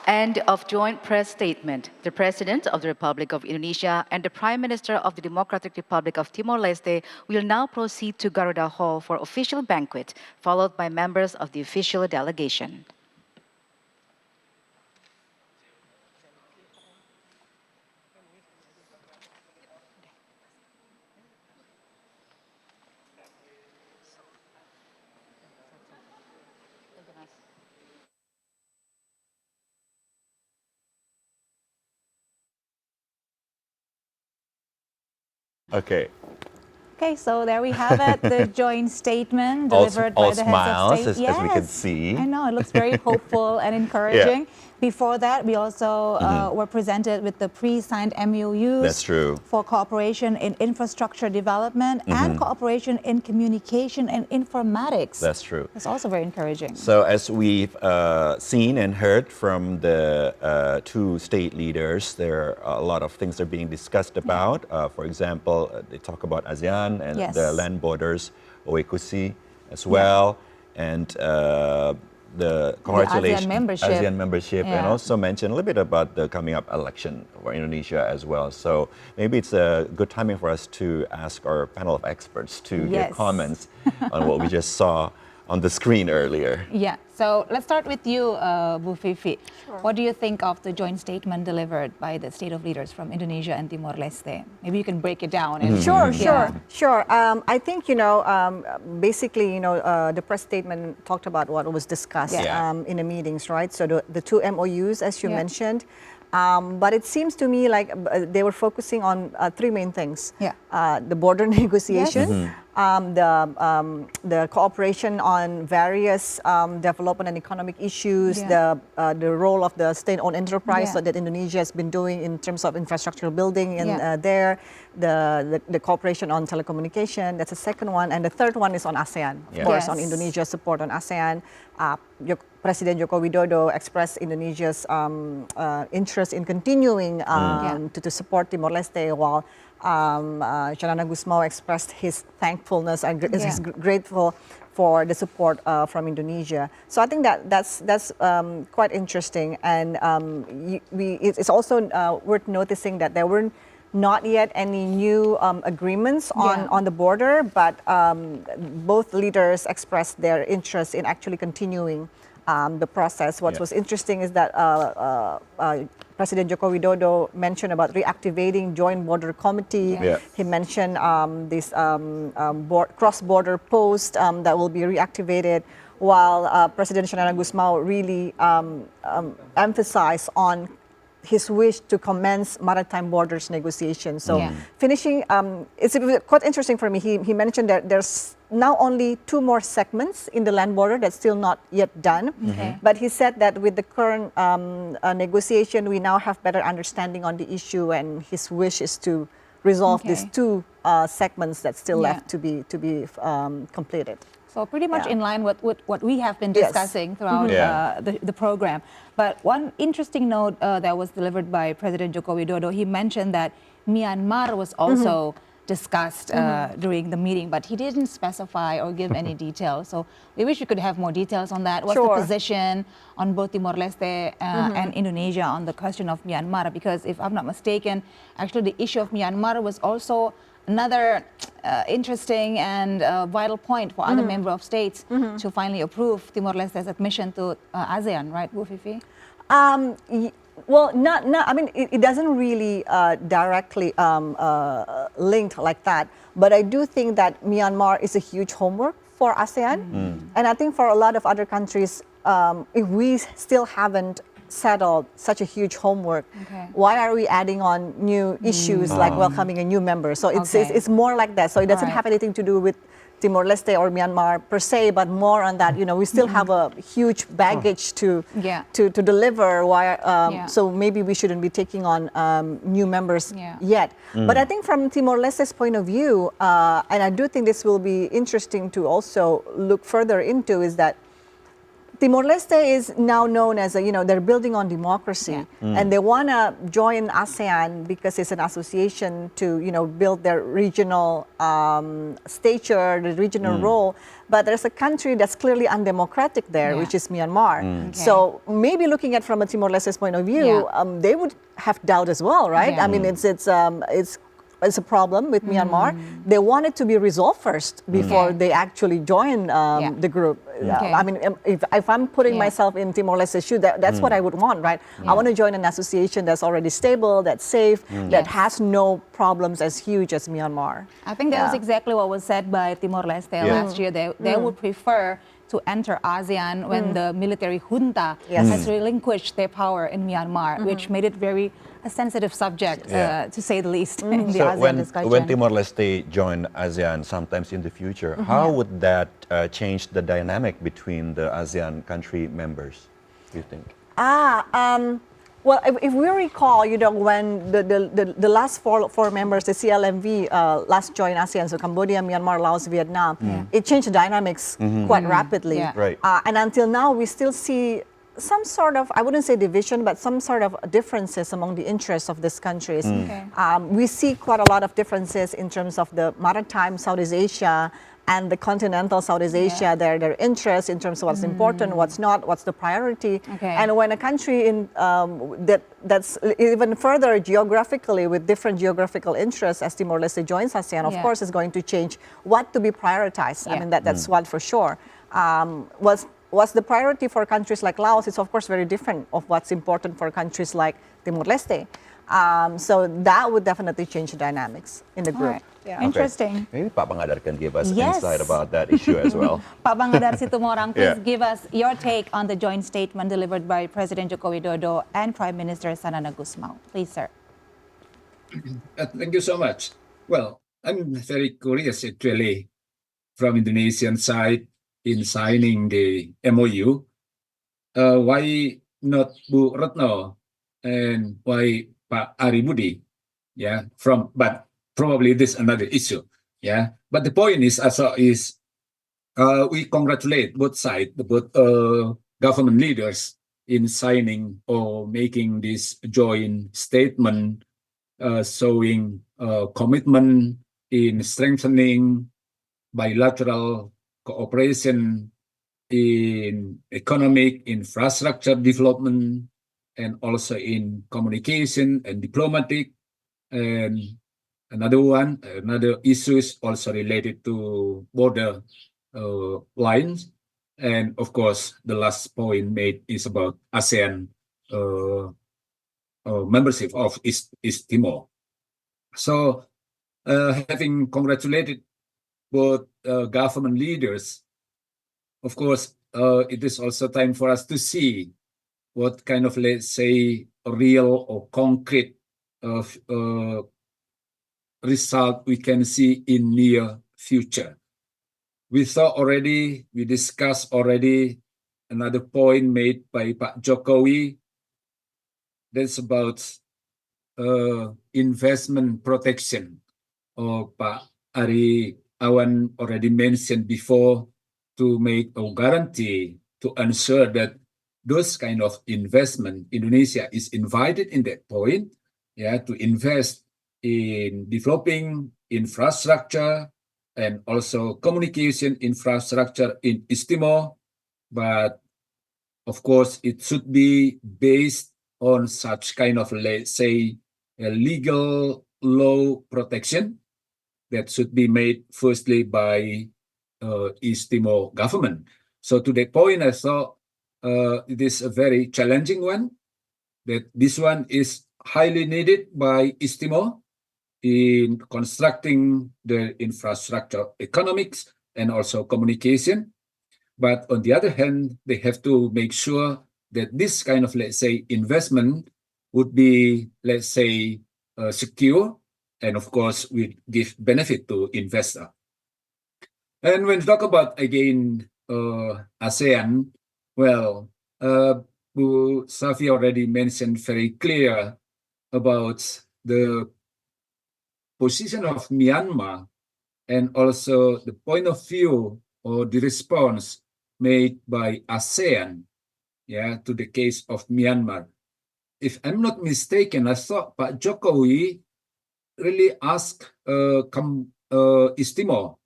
End of joint press statement. The President of the Republic of Indonesia and the Prime Minister of the Democratic Republic of Timor-Leste will now proceed to Garuda Hall for official banquet, followed by members of the official delegation. Okay. Okay, so there we have it, the joint statement All delivered all by the smiles, heads of state. as we can see. I know, it looks very hopeful and encouraging. Before that, we also were presented with the pre-signed MOUs. That's true. For cooperation in infrastructure development and cooperation in communication and informatics. That's true. It's also very encouraging. So as we've seen and heard from the two state leaders, there are a lot of things that are being discussed about. For example, they talk about ASEAN and the land borders, OECUSI as well, and the congratulations, ASEAN membership, and also mention a little bit about the coming up election for Indonesia as well. So maybe it's a good timing for us to ask our panel of experts to give comments on what we just saw on the screen earlier. Yeah, so let's start with you, Bu Fifi. Sure. What do you think of the joint statement delivered by the state of leaders from Indonesia and Timor-Leste? Maybe you can break it down. And Sure. I think, basically, the press statement talked about what was discussed in the meetings, right? So the two MOUs, as you mentioned. But it seems to me like they were focusing on three main things. The border negotiation, the cooperation on various development and economic issues, the role of the state-owned enterprise that Indonesia has been doing in terms of infrastructure building and the cooperation on telecommunication. That's the second one. And the third one is on ASEAN, of course, on Indonesia's support on ASEAN. President Joko Widodo expressed Indonesia's interest in continuing to support Timor-Leste, while Shalana Gusmao expressed his thankfulness and is grateful for the support from Indonesia. So I think that's quite interesting, and it's also worth noticing that there were not yet any new agreements on the border, but both leaders expressed their interest in actually continuing the process. What was interesting is that President Joko Widodo mentioned about reactivating Joint Border Committee. He mentioned this cross-border post that will be reactivated, while President Shalana Gusmao really emphasized on his wish to commence maritime borders negotiations. So finishing, it's quite interesting for me. He mentioned that there's now only 2 more segments in the land border that's still not yet done. But he said that with the current negotiation, we now have better understanding on the issue, and his wish is to resolve these 2 segments that still left to be completed. So pretty much in line with what we have been discussing throughout the program. But one interesting note that was delivered by President Joko Widodo, he mentioned that Myanmar was also discussed during the meeting, but he didn't specify or give any details. So we wish we could have more details on that. What's the position on both Timor-Leste and Indonesia on the question of Myanmar? Because if I'm not mistaken, actually the issue of Myanmar was also another interesting and vital point for other member of states to finally approve Timor-Leste's admission to ASEAN, right, Bu Fifi? Well, I mean, it doesn't really directly linked like that. But I do think that Myanmar is a huge homework for ASEAN. And I think for a lot of other countries, if we still haven't settled such a huge homework, why are we adding on new issues like welcoming a new member? So it's more like that. So it doesn't have anything to do with Timor-Leste or Myanmar per se, but more on that, we still have a huge baggage to deliver. So maybe we shouldn't be taking on new members yet. But I think from Timor-Leste's point of view, and I do think this will be interesting to also look further into, is that Timor-Leste is now known as they're building on democracy, and they want to join ASEAN because it's an association to, build their regional stature, the regional role. But there's a country that's clearly undemocratic there, which is Myanmar. So maybe looking at from a Timor-Leste's point of view, they would have doubt as well, right? I mean, it's a problem with Myanmar. They want it to be resolved first before they actually join the group. I mean, if I'm putting myself in Timor-Leste's shoe, that's what I would want, right? I want to join an association that's already stable, that's safe, that has no problems as huge as Myanmar. I think that was exactly what was said by Timor-Leste last year. They would prefer to enter ASEAN when the military junta has relinquished their power in Myanmar, which made it very a sensitive subject, to say the least, in the ASEAN discussion. When Timor-Leste join ASEAN sometimes in the future, how would that change the dynamic between the ASEAN country members, do you think? Well, if we recall, when the last four members, the CLMV, last joined ASEAN, so Cambodia, Myanmar, Laos, Vietnam, it changed the dynamics quite rapidly. Right. And until now, we still see some sort of, I wouldn't say division, but some sort of differences among the interests of these countries. We see quite a lot of differences in terms of the maritime Southeast Asia and the continental Southeast Asia, their interests in terms of what's important, what's not, what's the priority. And when a country that's even further geographically with different geographical interests as Timor-Leste joins ASEAN, of course is going to change what to be prioritized. I mean, that's one for sure. What's the priority for countries like Laos is of course very different of what's important for countries like Timor-Leste. So that would definitely change the dynamics in the group. Interesting. Maybe Pak Pangadar can give us insight about that issue as well. Pak Pangadar Situmorang, please give us your take on the joint statement delivered by President Joko Widodo and Prime Minister Sanana Gusmao. Please, sir. Thank you so much. Well, I'm very curious actually from Indonesian side in signing the MOU. Why not Bu Retno and why Pak Ari Budi? But probably this is another issue. But the point is we congratulate both sides, both government leaders in signing or making this joint statement showing commitment in strengthening bilateral cooperation in economic infrastructure development and also in communication and diplomatic. And another issue is also related to border lines. And of course, the last point made is about ASEAN membership of East Timor. So having congratulated both government leaders, of course, it is also time for us to see what kind of, let's say, real or concrete result we can see in near future. We discussed already another point made by Pak Jokowi. That's about investment protection, or Pak Ari Awan already mentioned before, to make a guarantee to ensure that those kind of investment, Indonesia is invited in that point, to invest in developing infrastructure and also communication infrastructure in East Timor. But of course, it should be based on such kind of, let's say, a legal law protection that should be made firstly by East Timor government. So to that point, I thought it is a very challenging one, that this one is highly needed by East Timor in constructing the infrastructure economics and also communication. But on the other hand, they have to make sure that this kind of, let's say, investment would be, let's say, secure, and of course, will give benefit to investor. And when we talk about again ASEAN, well, Bu Safi already mentioned very clear about the position of Myanmar and also the point of view or the response made by ASEAN, to the case of Myanmar. If I'm not mistaken, I thought Pak Jokowi really asked East Timor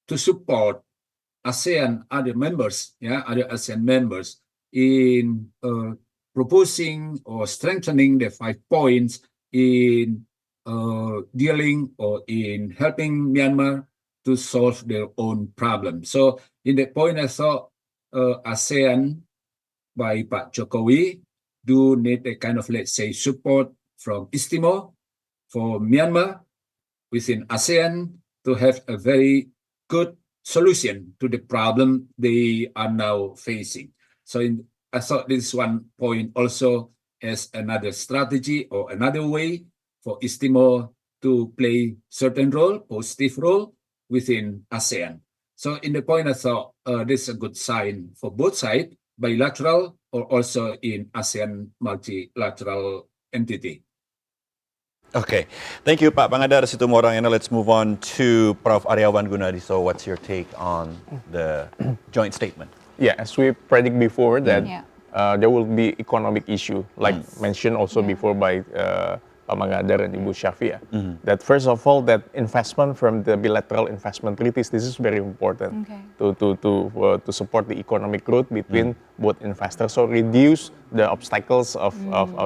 to support ASEAN other members, other ASEAN members in proposing or strengthening the 5 points in dealing or in helping Myanmar to solve their own problem. So in that point, I thought ASEAN by Pak Jokowi do need a kind of, let's say, support from East Timor for Myanmar within ASEAN to have a very good solution to the problem they are now facing. So I thought this one point also as another strategy or another way for East Timor to play certain role, positive role within ASEAN. So in the point, I thought this is a good sign for both sides, bilateral or also in ASEAN multilateral entity. Okay, thank you Pak Pangadar Situmorang. And now let's move on to Prof. Aryawan Gunadi. So what's your take on the joint statement? Yeah, as we predict before that there will be economic issue, like mentioned also before by Pak Pangadar and Ibu Syafia. That first of all, that investment from the bilateral investment treaties, this is very important to support the economic growth between both investors. So reduce the obstacles of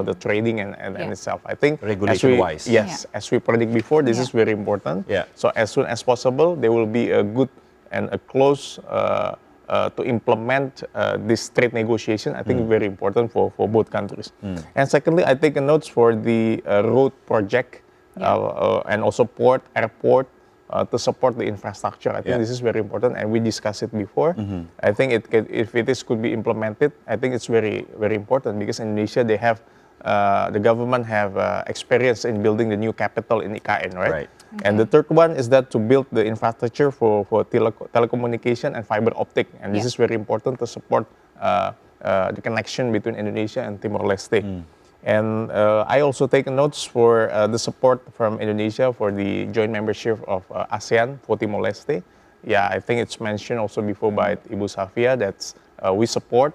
the trading and itself. I think regulation-wise. Yes, as we predict before, this is very important. So as soon as possible, there will be a good and a close to implement this trade negotiation. I think very important for both countries. And secondly, I take a note for the road project and also port, airport to support the infrastructure. I think this is very important, and we discussed it before. I think if it could be implemented, I think it's very, very important because Indonesia, they have the government have experience in building the new capital in IKN, right? And the third one is that to build the infrastructure for telecommunication and fiber optic, and this is very important to support the connection between Indonesia and Timor-Leste. And I also take notes for the support from Indonesia for the joint membership of ASEAN for Timor-Leste. Yeah, I think it's mentioned also before by Ibu Safia that we support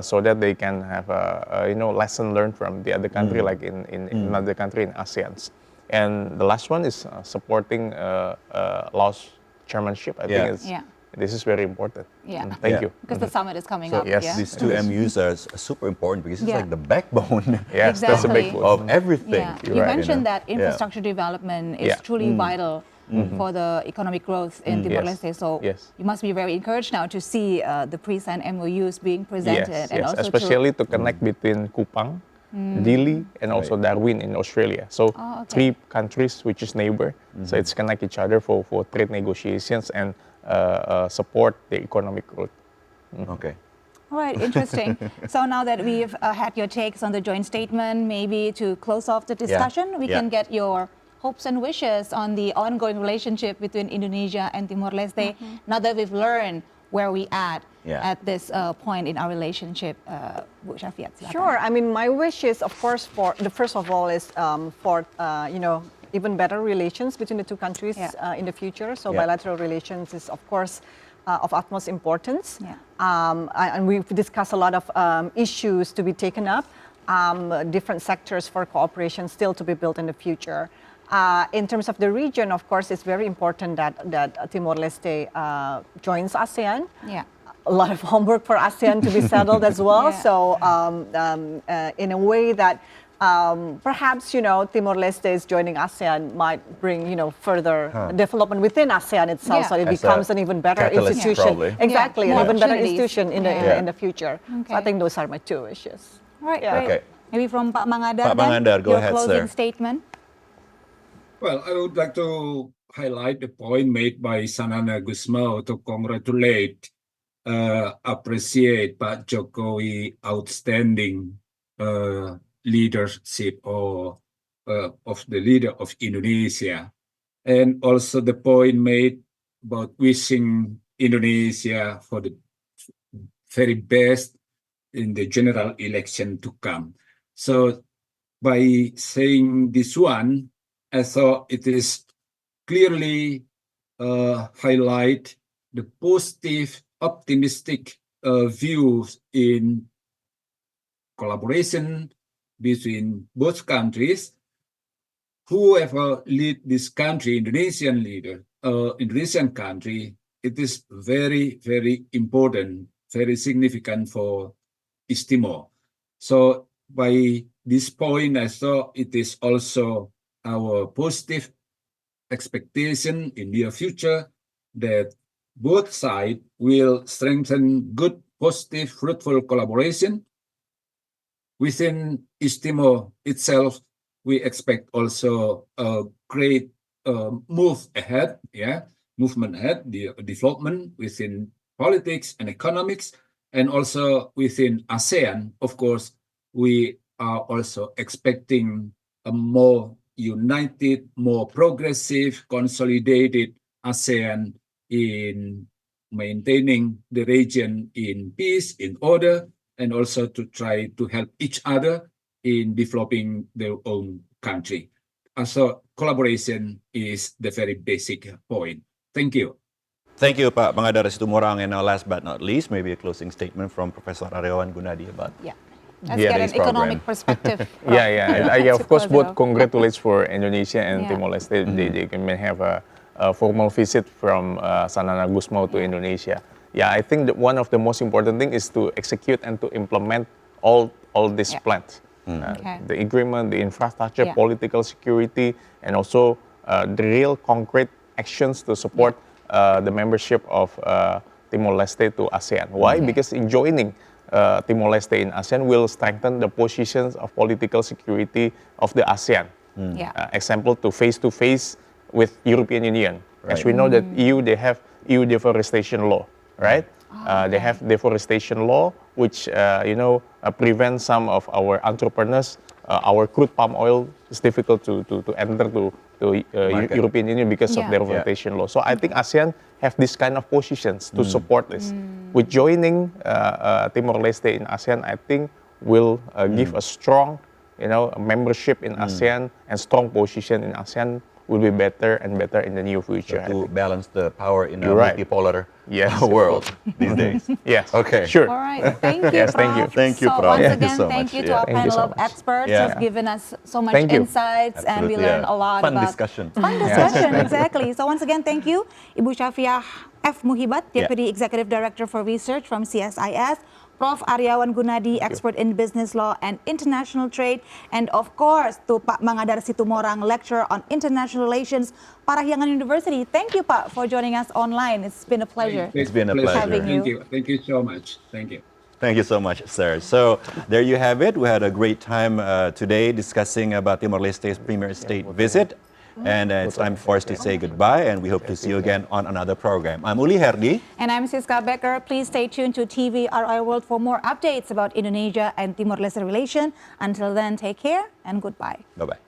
so that they can have a lesson learned from the other country, like in another country in ASEAN. And the last one is supporting Laos chairmanship. I think this is very important. Thank you. Because the summit is coming up. Yes, these two MUs are super important because it's like the backbone that's the backbone of everything. You mentioned that infrastructure development is truly vital for the economic growth in Timor-Leste. So you must be very encouraged now to see the pre-signed MOUs being presented. And also especially to connect between Kupang, Dili, and also Darwin in Australia. So 3 countries which is neighbor. So it's connect each other for trade negotiations and support the economic growth. Okay. All right, interesting. So now that we've had your takes on the joint statement, maybe to close off the discussion, we can get your hopes and wishes on the ongoing relationship between Indonesia and Timor-Leste, now that we've learned where we at this point in our relationship. Bu Syafiat, silakan. Sure. I mean, my wish is, of course, for the first of all is for even better relations between the two countries in the future. So bilateral relations is, of course, of utmost importance. And we've discussed a lot of issues to be taken up, different sectors for cooperation still to be built in the future. In terms of the region, of course, it's very important that Timor-Leste joins ASEAN. A lot of homework for ASEAN to be settled as well. So in a way that perhaps, Timor-Leste is joining ASEAN might bring, further development within ASEAN itself, so it becomes an even better institution. Probably. Exactly, an even better institution in the future. So I think those are my 2 wishes. All right, great. Maybe from Pak Pangadar, Pak Pangadar, go your ahead, closing sir. statement. Well, I would like to highlight the point made by Sanana Gusmao to congratulate, appreciate Pak Jokowi outstanding leadership of the leader of Indonesia, and also the point made about wishing Indonesia for the very best in the general election to come. So by saying this one, I thought it is clearly highlight the positive, optimistic views in collaboration between both countries. Whoever lead this country, Indonesian country, it is very, very important, very significant for East Timor. So by this point, I thought it is also our positive expectation in near future that both sides will strengthen good, positive, fruitful collaboration. Within East Timor itself, we expect also a great movement ahead, the development within politics and economics, and also within ASEAN. Of course, we are also expecting a more united, more progressive, consolidated ASEAN in maintaining the region in peace, in order, and also to try to help each other in developing their own country. So collaboration is the very basic point. Thank you. Thank you, Pak Pangadar Situmorang. And now, last but not least, maybe a closing statement from Professor Aryawan Gunadi about Let's get an economic perspective. Of course, both congratulates for Indonesia and Timor-Leste. They can have a formal visit from Sanana Gusmao to Indonesia. I think that one of the most important thing is to execute and to implement all these plans. The agreement, the infrastructure, political security, and also the real concrete actions to support the membership of Timor-Leste to ASEAN. Why? Because in joining Timor-Leste in ASEAN will strengthen the positions of political security of the ASEAN. Example, to face with European Union. As we know that EU, they have EU deforestation law, right? They have deforestation law, which prevents some of our entrepreneurs. Our crude palm oil is difficult to enter to European Union because of deforestation law. So I think ASEAN have this kind of positions to support this. With joining Timor-Leste in ASEAN, I think will give a strong, membership in ASEAN and strong position in ASEAN will be better and better in the near future. To balance the power in a multipolar world these days. Yes. Okay. Sure. All right. Thank you, Yes, Prof. thank you. Thank you, So Prof. once again, thank you to our panel of experts who've given us so much insights, and we learned a lot Fun about discussion. Fun discussion, exactly. So once again, thank you, Ibu Syafiah F. Muhibat, Deputy Executive Director for Research from CSIS, Prof. Aryawan Gunadi, expert in business law and international trade, and of course to Pak Mangadar Situmorang, lecturer on international relations, Parahyangan University. Thank you, Pak, for joining us online. It's been a pleasure. It's been a pleasure. Having you. Thank you so much. Thank you. Thank you so much, sir. So there you have it. We had a great time today discussing about Timor-Leste's premier state visit. And it's time for us to say goodbye, and we hope to see you again on another program. I'm Uli Herdi. And I'm Siska Becker. Please stay tuned to TVRI World for more updates about Indonesia and Timor-Leste relation. Until then, take care and goodbye. Bye-bye.